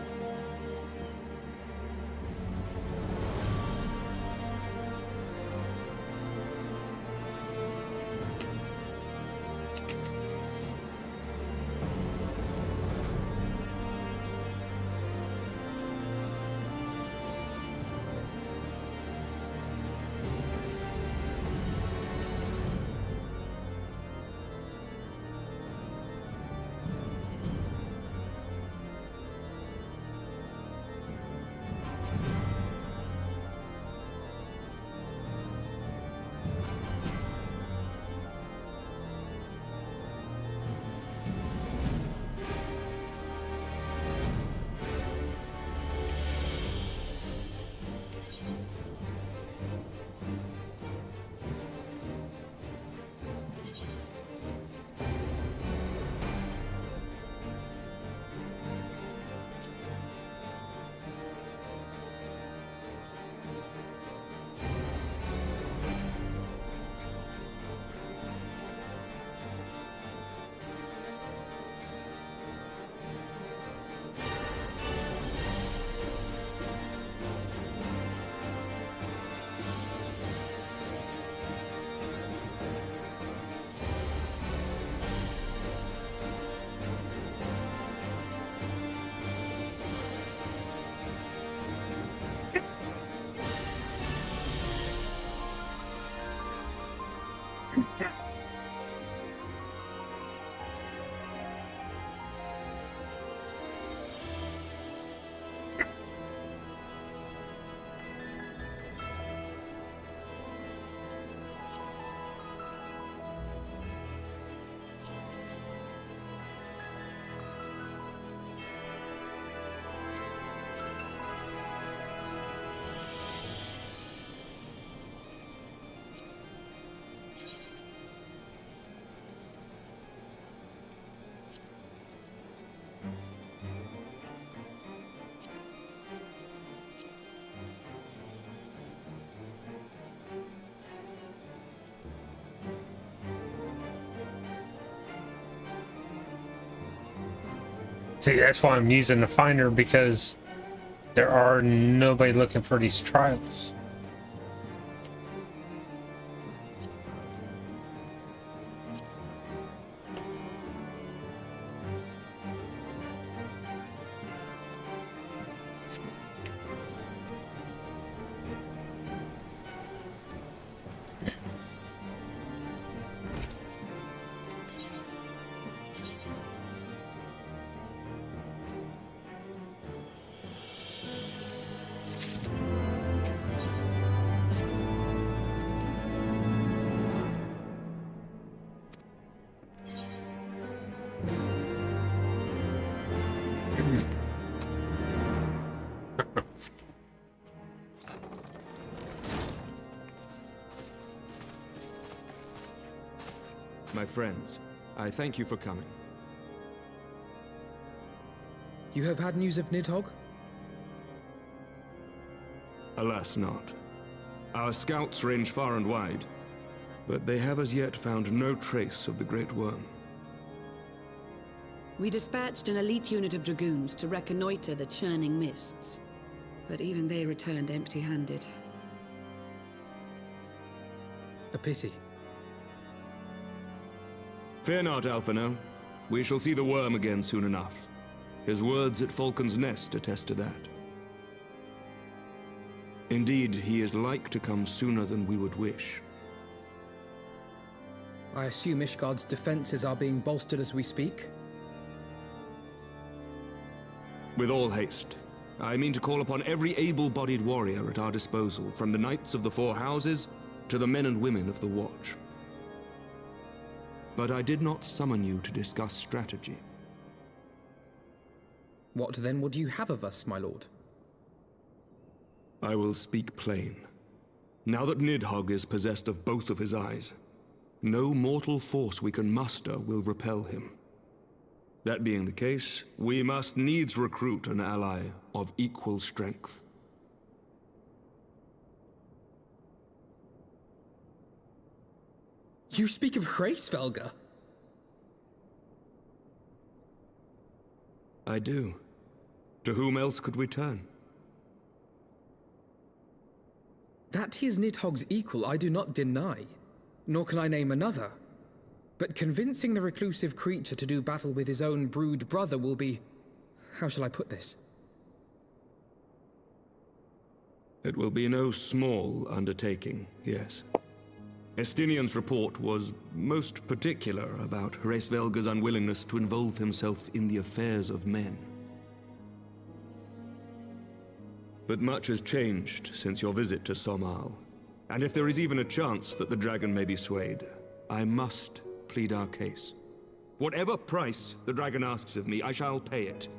See, that's why I'm using the finder, because there are nobody looking for these trials. My friends, I thank you for coming. You have had news of Nidhogg? Alas not. Our scouts range far and wide, but they have as yet found no trace of the Great Worm. We dispatched an elite unit of dragoons to reconnoiter the churning mists, but even they returned empty-handed. A pity. Fear not, Alphino. We shall see the worm again soon enough. His words at Falcon's Nest attest to that. Indeed, he is like to come sooner than we would wish. I assume Ishgard's defenses are being bolstered as we speak? With all haste. I mean to call upon every able-bodied warrior at our disposal, from the Knights of the Four Houses to the men and women of the Watch. But I did not summon you to discuss strategy. What then would you have of us, my lord? I will speak plain. Now that Nidhogg is possessed of both of his eyes, no mortal force we can muster will repel him. That being the case, we must needs recruit an ally of equal strength. You speak of Hraesvelgr? I do. To whom else could we turn? That he is Nidhogg's equal I do not deny, nor can I name another. But convincing the reclusive creature to do battle with his own brood brother will be... how shall I put this? It will be no small undertaking, yes. Estinian's report was most particular about Hraesvelgr's unwillingness to involve himself in the affairs of men. But much has changed since your visit to Somal, and if there is even a chance that the dragon may be swayed, I must plead our case. Whatever price the dragon asks of me, I shall pay it.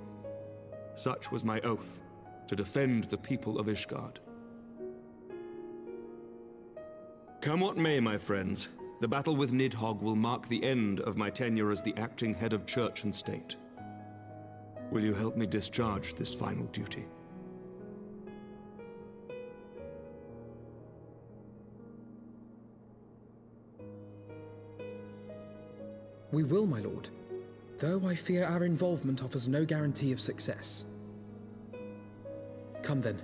Such was my oath, to defend the people of Ishgard. Come what may, my friends, the battle with Nidhogg will mark the end of my tenure as the acting head of church and state. Will you help me discharge this final duty? We will, my lord, though I fear our involvement offers no guarantee of success. Come then,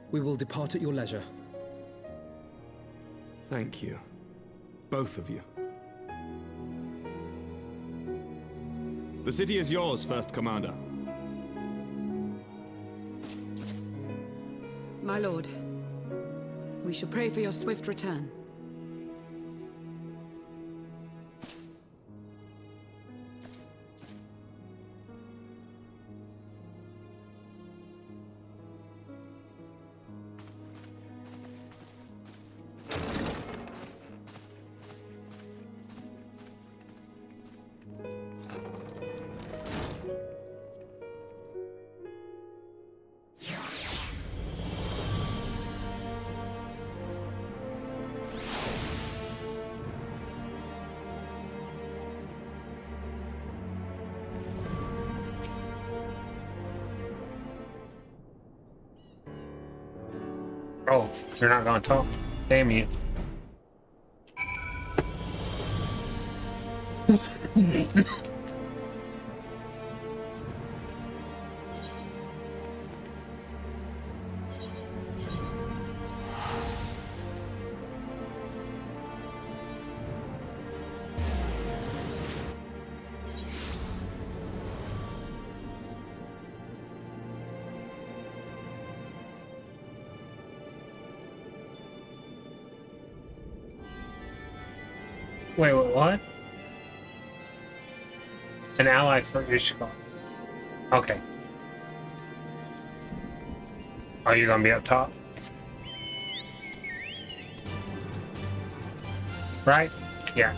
we will depart at your leisure. Thank you. Both of you. The city is yours, First Commander. My lord, we shall pray for your swift return. Oh, you're not gonna talk? Damn you. Wait, what? An ally for Ishkar. Okay. Are you gonna be up top? Right? Yeah.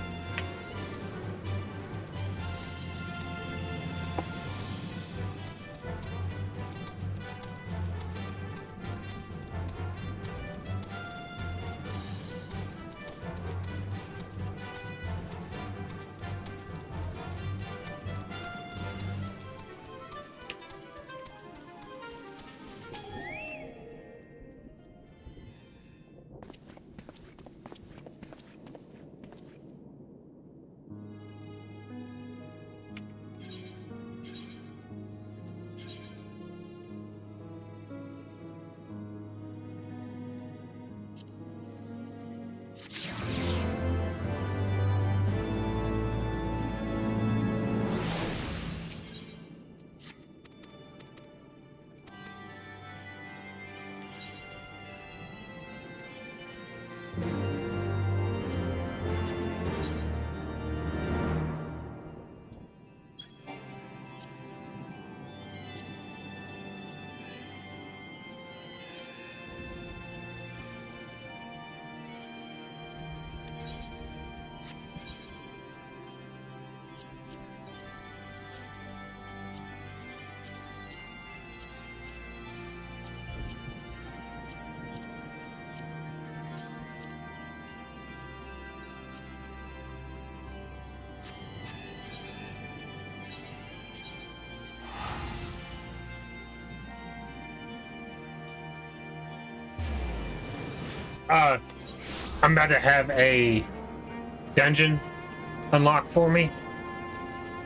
I'm about to have a dungeon unlocked for me,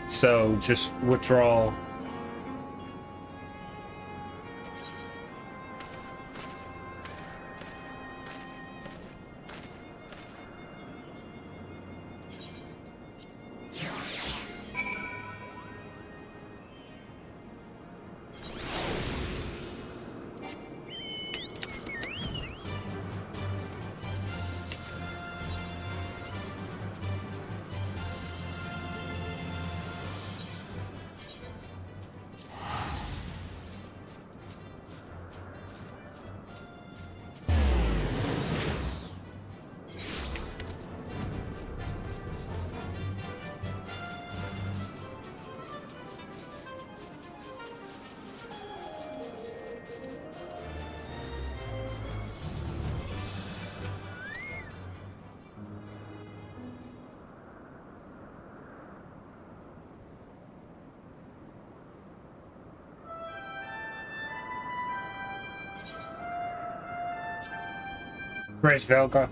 so just withdraw. Where's Velga?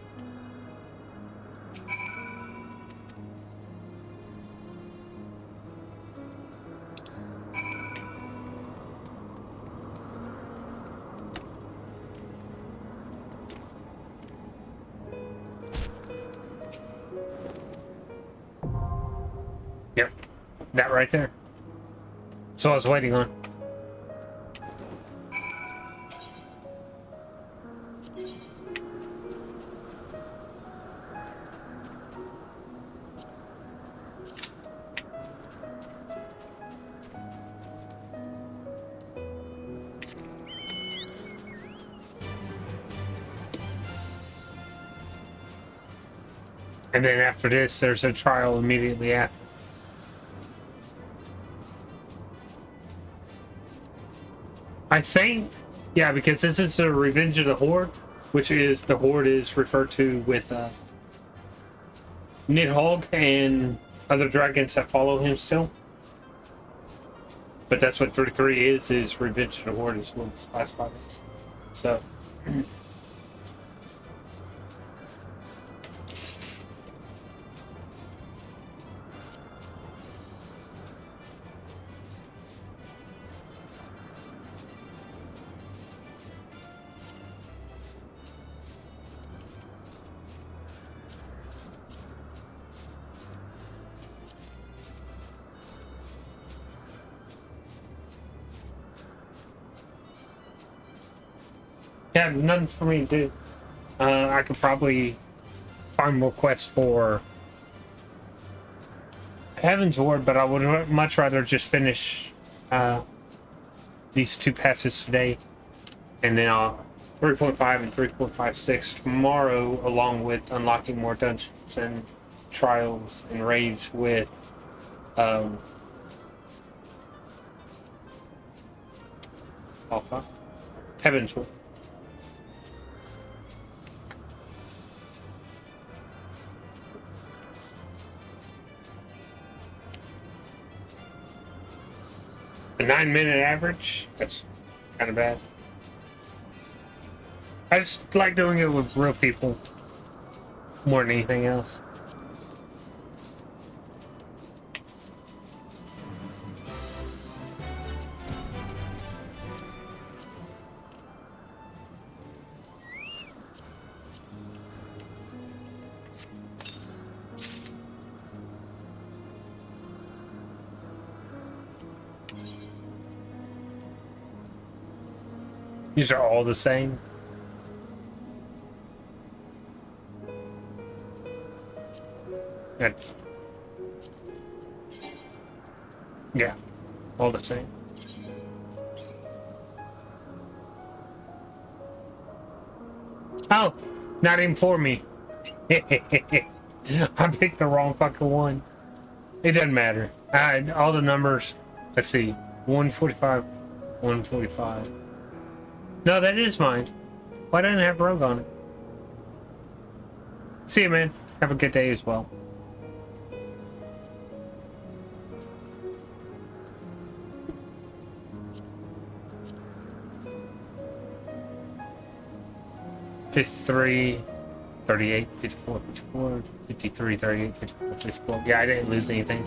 Yep, that right there. So I was waiting on. And then after this, there's a trial immediately after. I think, yeah, because this is a Revenge of the Horde, which is, the Horde is referred to with Nidhogg and other dragons that follow him still. But that's what 33 is Revenge of the Horde is what it's classified as. So, Yeah, nothing for me to do. I could probably find more quests for Heavensward, but I would much rather just finish these 2 passes today, and then I'll 3.5 and 3.56 tomorrow, along with unlocking more dungeons and trials and raids with Alpha Heavensward. The 9-minute average, that's kind of bad. I just like doing it with real people more than anything else. These are all the same. That's, yeah, all the same. Oh, not even for me. I picked the wrong fucking one. It doesn't matter. All the numbers. Let's see. 145, 145. No, that is mine. Why didn't I have Rogue on it? See you, man. Have a good day as well. $53, 38, 54, 54, 53, 38, 54, 54. Yeah, I didn't lose anything.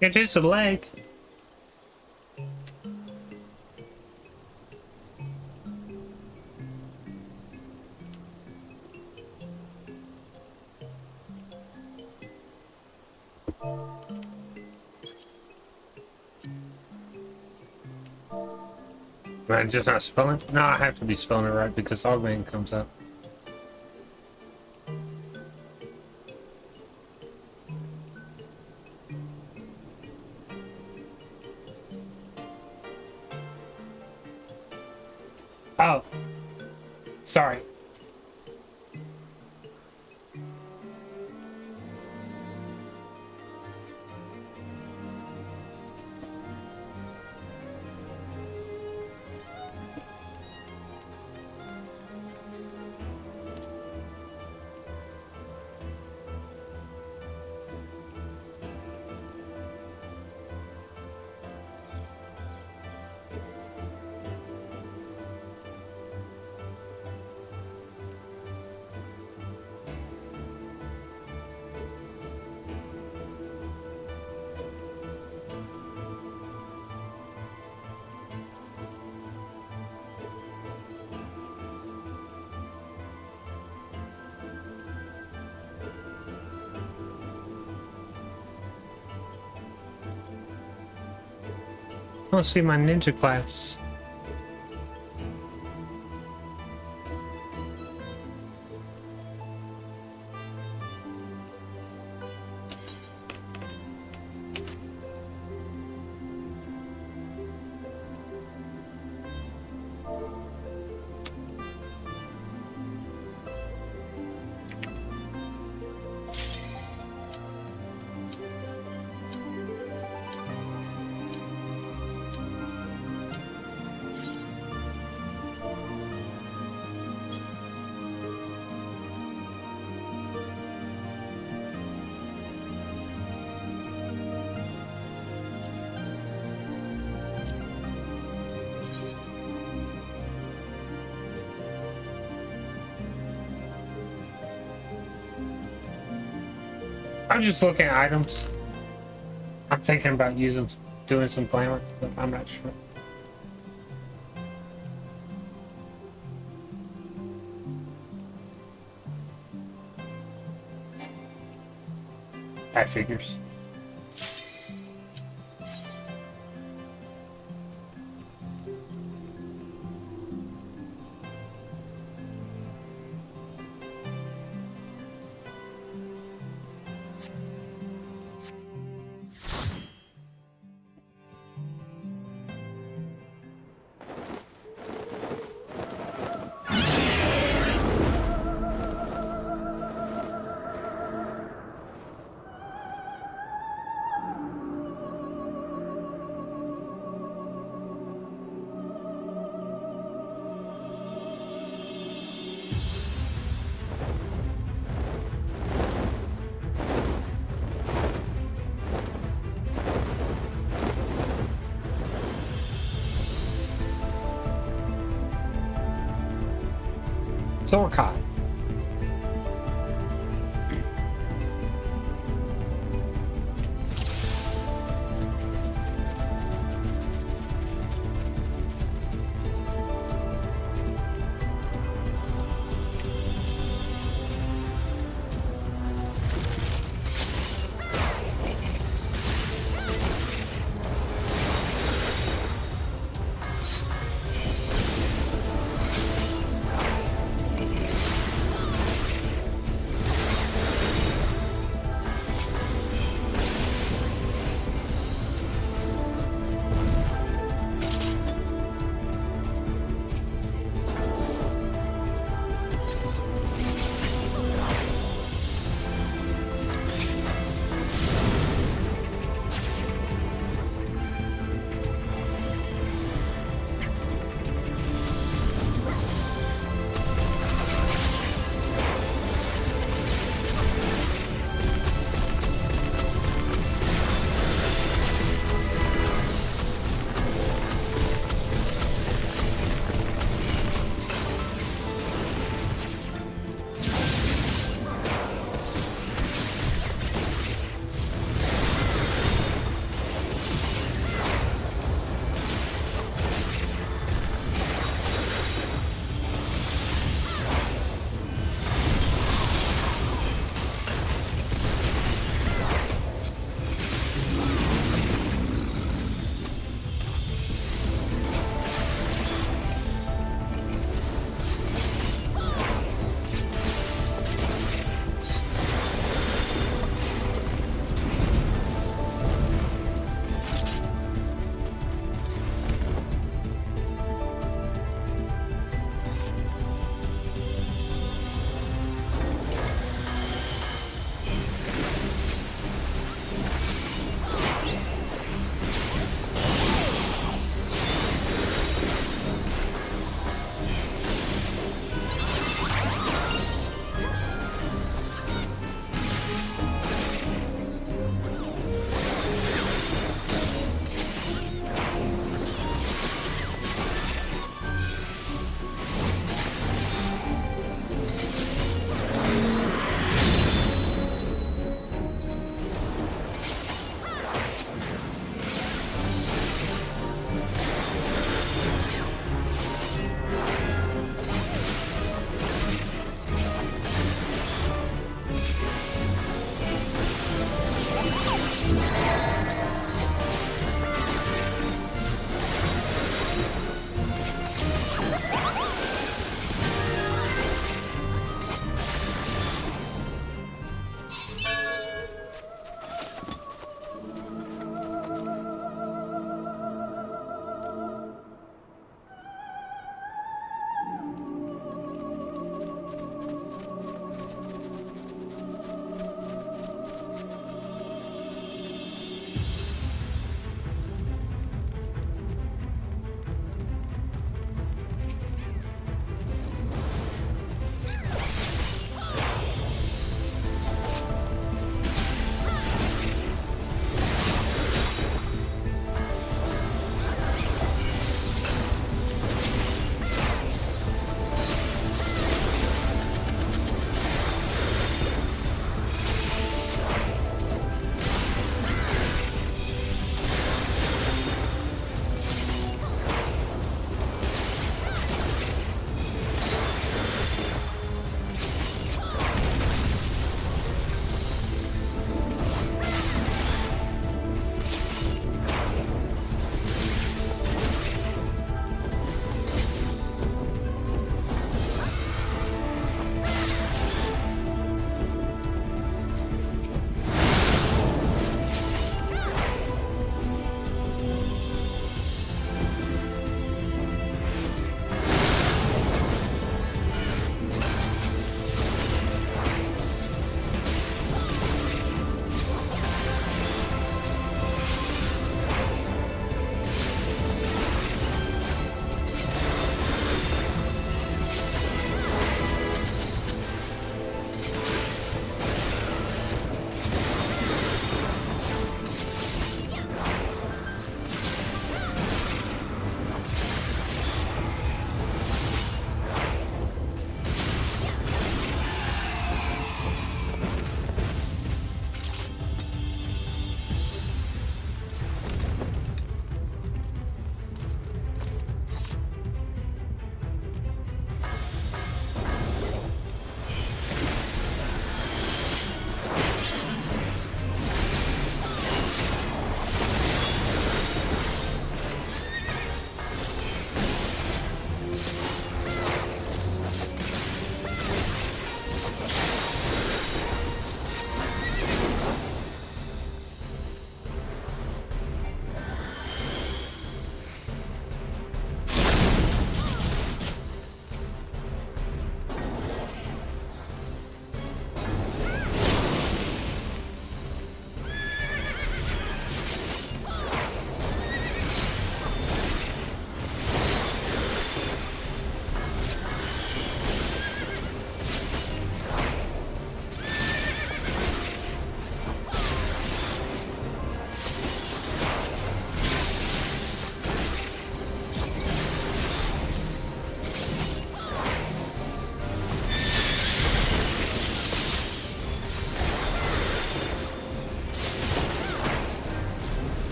It is a leg. Am I just not spelling? No, I have to be spelling it right because Augment comes up. Oh, sorry. I don't see my ninja class. I'm just looking at items. I'm thinking about doing some glamour, but I'm not sure. That figures. Zorkai.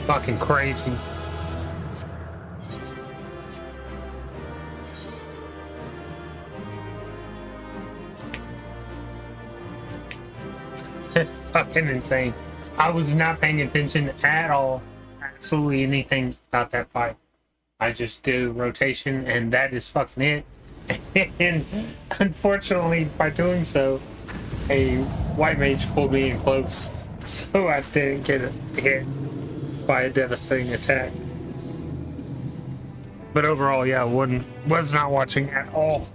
Fucking crazy. Fucking insane. I was not paying attention at all, absolutely anything about that fight. I just do rotation and that is fucking it. And unfortunately, by doing so, a white mage pulled me in close, so I didn't get hit by a devastating attack. But overall, yeah, was not watching at all.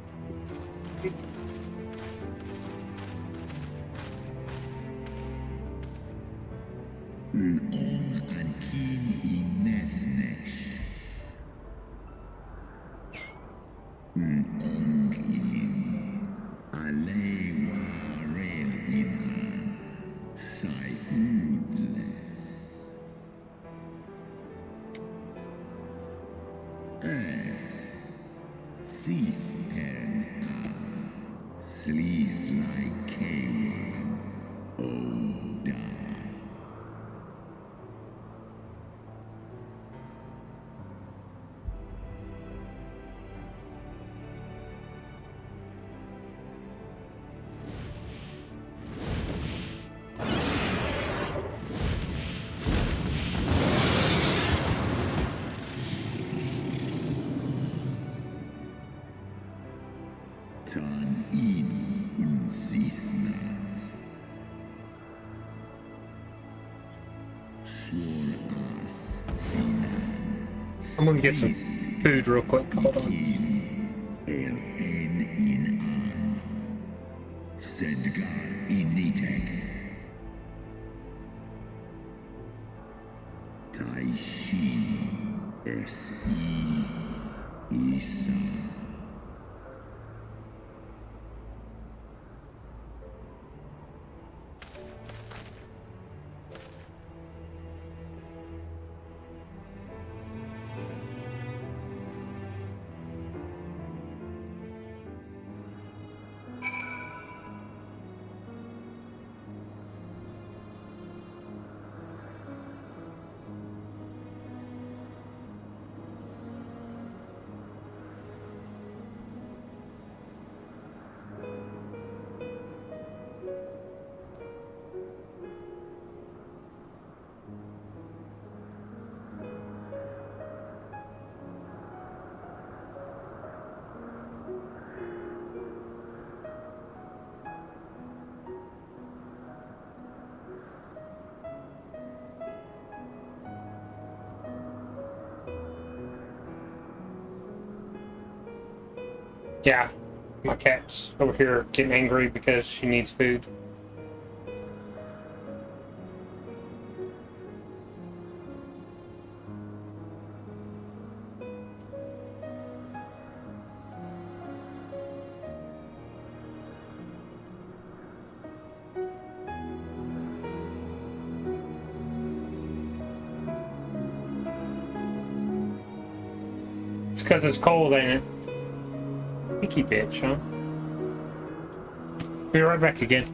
I'm gonna get some food real quick. Hold on. Yeah, my cat's over here getting angry because she needs food. It's because it's cold, ain't it? Picky bitch, huh? Be right back again.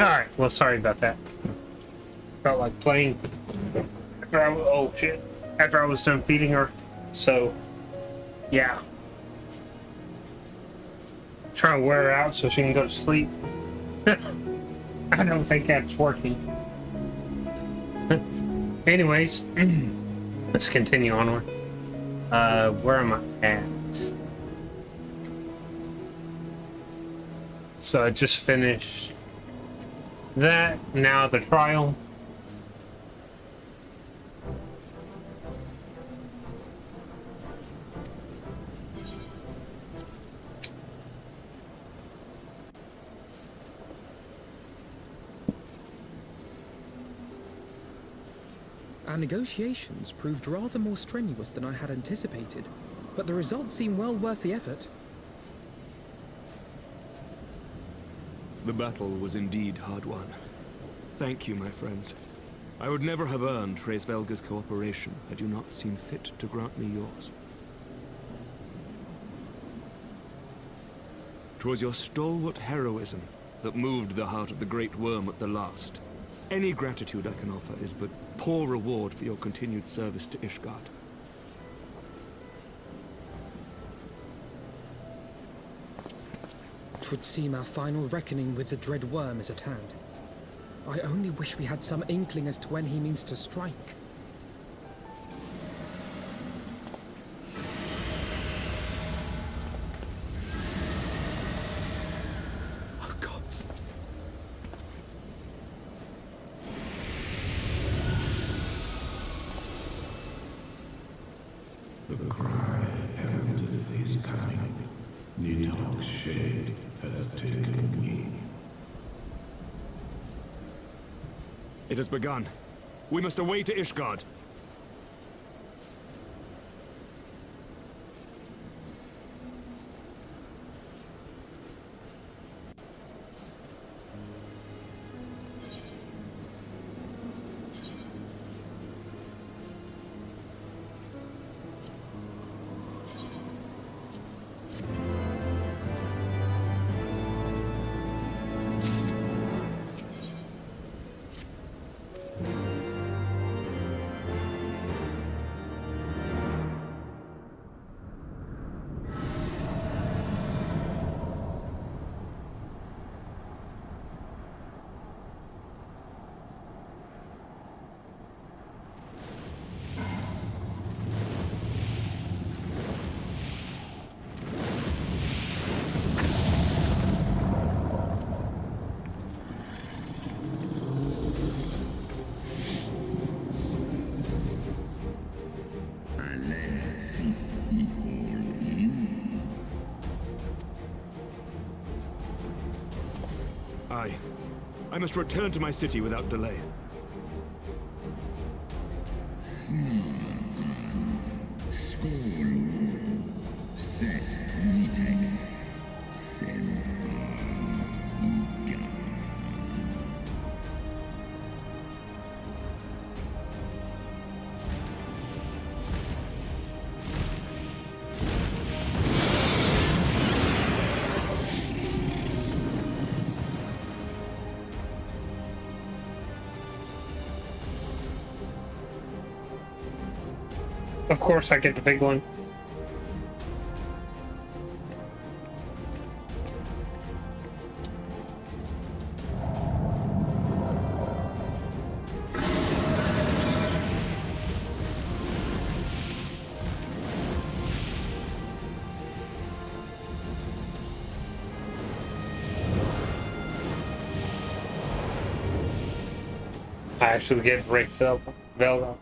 Alright, well, sorry about that. Felt like playing after after I was done feeding her. So, yeah. Trying to wear her out so she can go to sleep. I don't think that's working. Anyways, let's continue onward. Where am I at? So I just finished that. Now the trial. Our negotiations proved rather more strenuous than I had anticipated, but the results seem well worth the effort. The battle was indeed hard won. Thank you, my friends. I would never have earned Hraesvelga's cooperation had you not seen fit to grant me yours. 'Twas your stalwart heroism that moved the heart of the Great Worm at the last. Any gratitude I can offer is but poor reward for your continued service to Ishgard. Twould seem our final reckoning with the dread worm is at hand. I only wish we had some inkling as to when he means to strike. Oh, gods. The cry heraldeth his coming. Nidhogg's shade hath taken wing. It has begun. We must away to Ishgard. Aye. I must return to my city without delay. Of course I get the big one. I actually get Hraesvelga.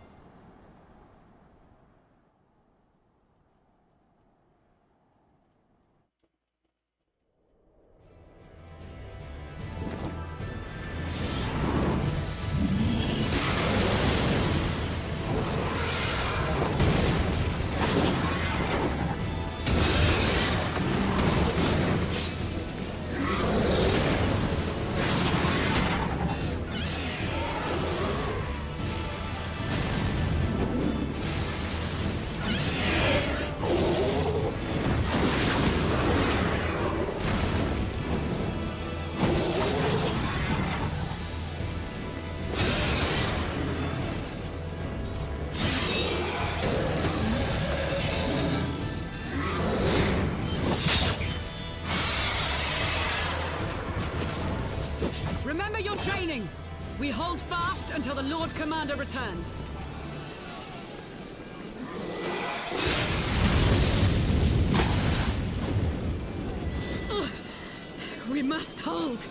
your training! We hold fast until the Lord Commander returns. Ugh. We must hold.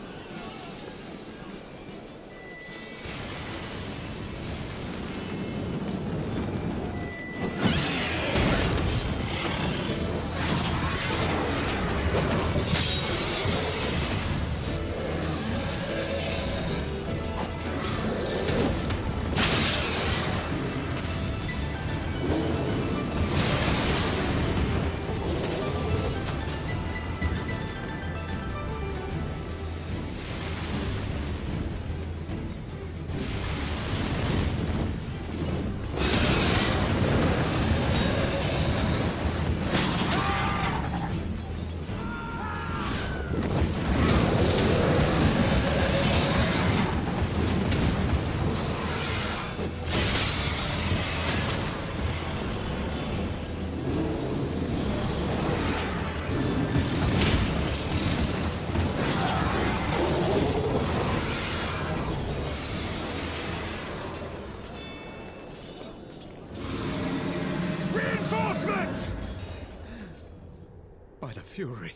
By the Fury,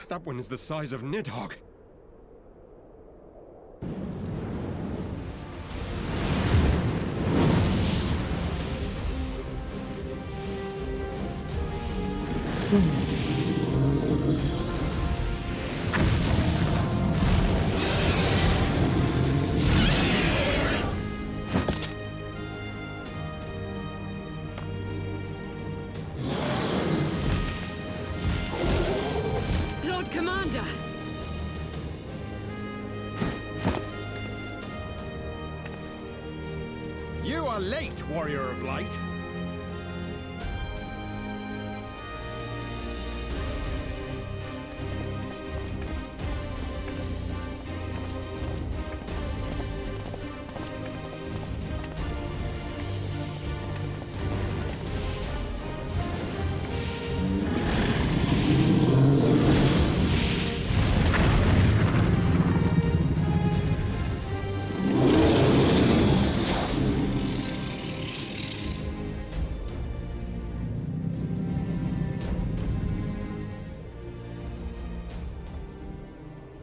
that one is the size of Nidhogg. Lord Commander! You are late, Warrior of Light.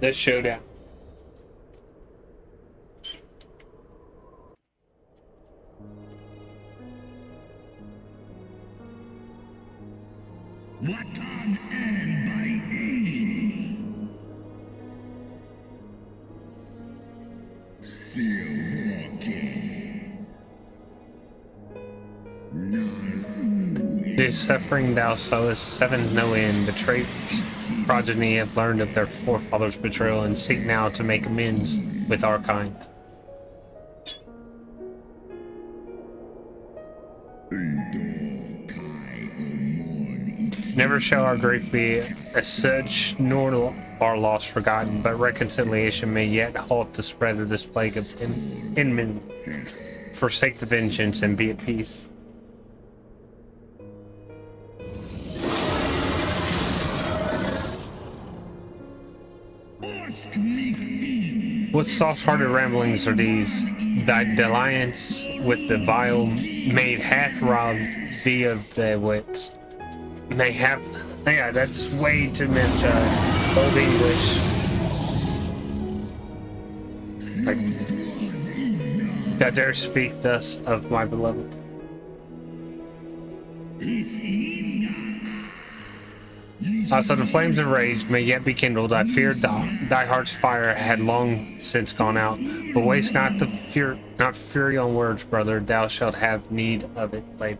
This showdown. Watan and by in. Still walking. This suffering thou sowest, seven no end. The traitors progeny have learned of their forefathers' betrayal and seek now to make amends with our kind. Never shall our grief be as such, nor our loss forgotten, but reconciliation may yet halt the spread of this plague of enmity. Forsake the vengeance and be at peace. What soft-hearted ramblings are these? Thy dalliance with the vile maid hath robbed thee of thy wits. Mayhap, yeah, that's way too much old English. Like, that dare speak thus of my beloved. So the flames of rage may yet be kindled. I feared thy heart's fire had long since gone out. But waste not the fury on words, brother. Thou shalt have need of it later.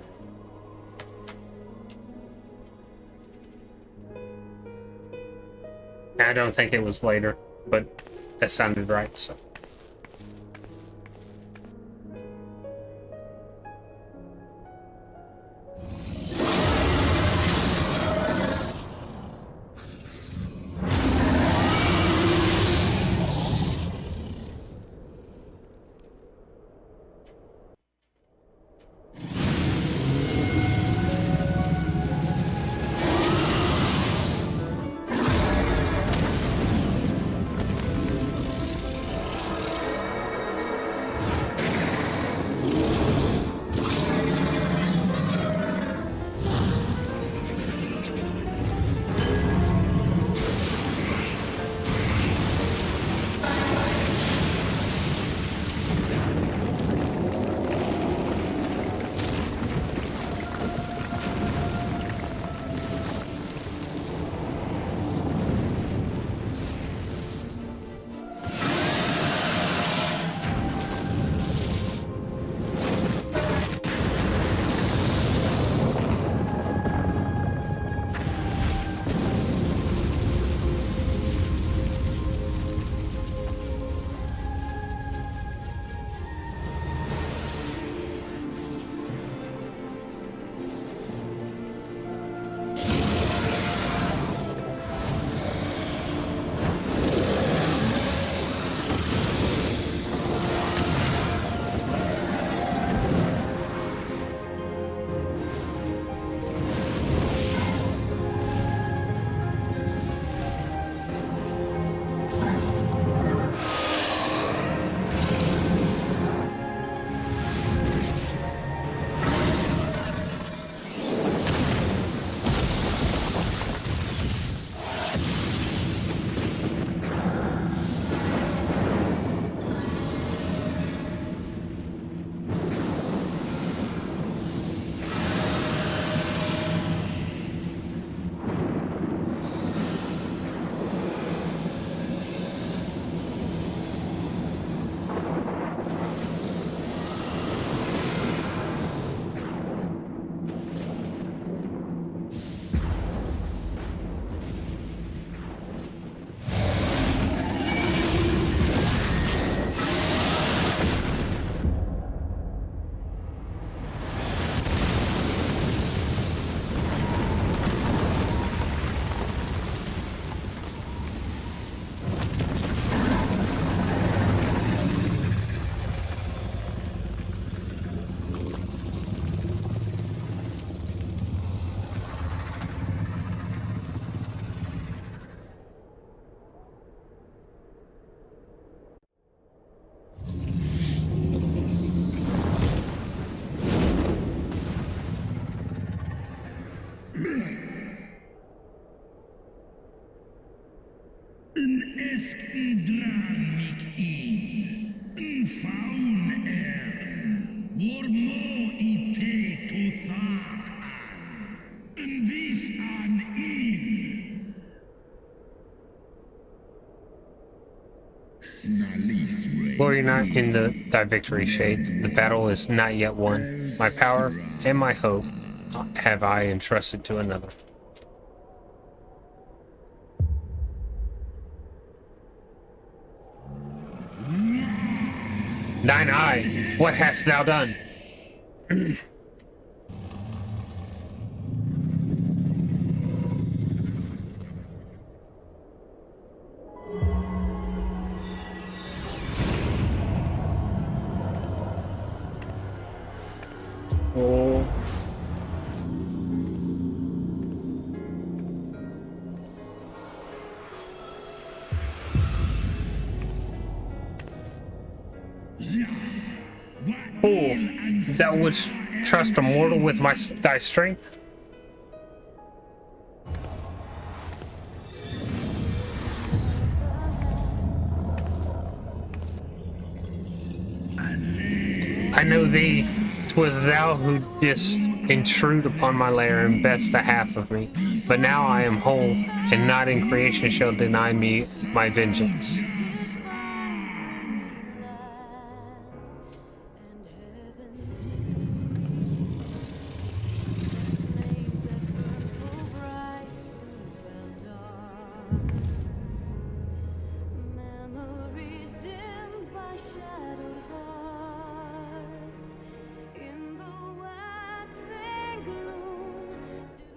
I don't think it was later, but that sounded right. So. Glory not in thy victory, Shade. The battle is not yet won. My power and my hope have I entrusted to another. Thine eye, what hast thou done? Oh. Fool, thou wouldst trust a mortal with thy strength? I know thee. 'Twas thou who didst intrude upon my lair and best the half of me. But now I am whole, and not in creation shall deny me my vengeance.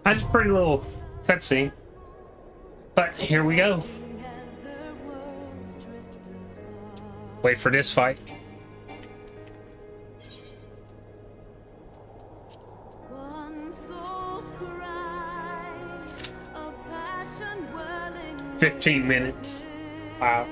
That's a pretty little cutscene, but here we go. Wait for this fight. "15 minutes. Wow.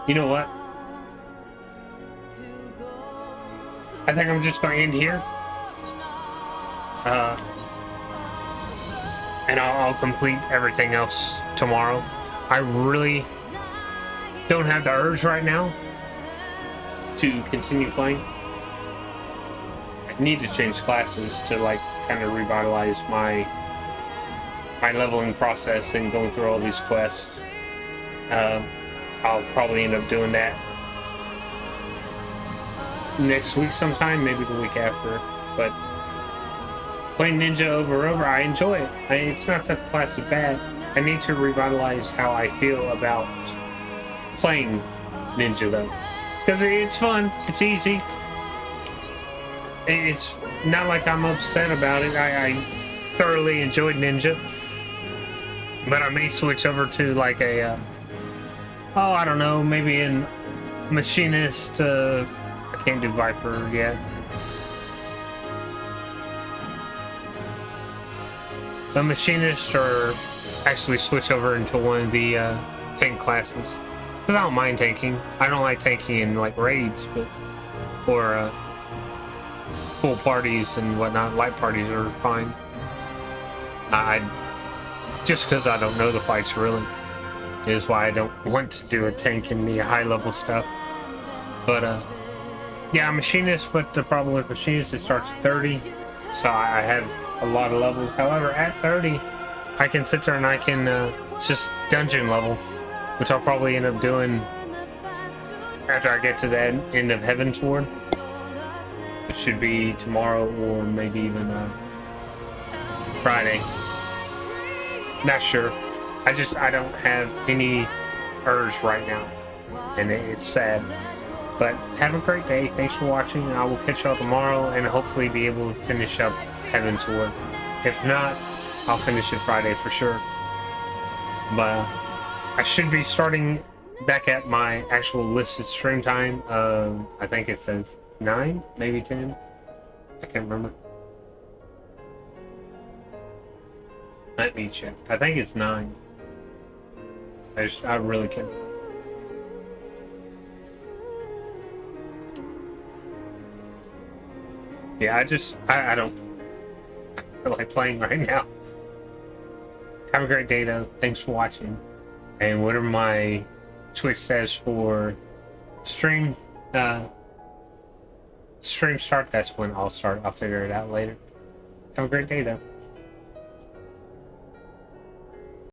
You know what? I think I'm just going to end here. And I'll complete everything else tomorrow. I really don't have the urge right now to continue playing. I need to change classes to like kind of revitalize my leveling process and going through all these quests. I'll probably end up doing that next week sometime, maybe the week after. But playing Ninja over and over, I enjoy it. It's not that the class is bad. I need to revitalize how I feel about playing Ninja though, because it's fun, it's easy. It's not like I'm upset about it. I thoroughly enjoyed Ninja, but I may switch over to like a I don't know, maybe in Machinist. I can't do Viper yet. A Machinist, or actually switch over into one of the tank classes. Because I don't mind tanking. I don't like tanking in like raids, but or full parties and whatnot. Light parties are fine. Just because I don't know the fights really. is why I don't want to do a tank in the high level stuff. But yeah, I'm machinist, but the problem with machinist, it starts at 30, so I have a lot of levels. However, at 30, I can sit there and I can just dungeon level, which I'll probably end up doing after I get to the end of Heavensward. It should be tomorrow or maybe even Friday. Not sure. I don't have any Urs right now, and it's sad. But have a great day. Thanks for watching. I will catch y'all tomorrow and hopefully be able to finish up Heavensward. If not, I'll finish it Friday for sure. But I should be starting back at my actual listed stream time. I think it says 9, maybe 10. I can't remember. Let me check. I think it's 9. I really can't. Yeah, I don't feel like playing right now. Have a great day though. Thanks for watching. And whatever my Twitch says for stream start, that's when I'll start. I'll figure it out later. Have a great day though.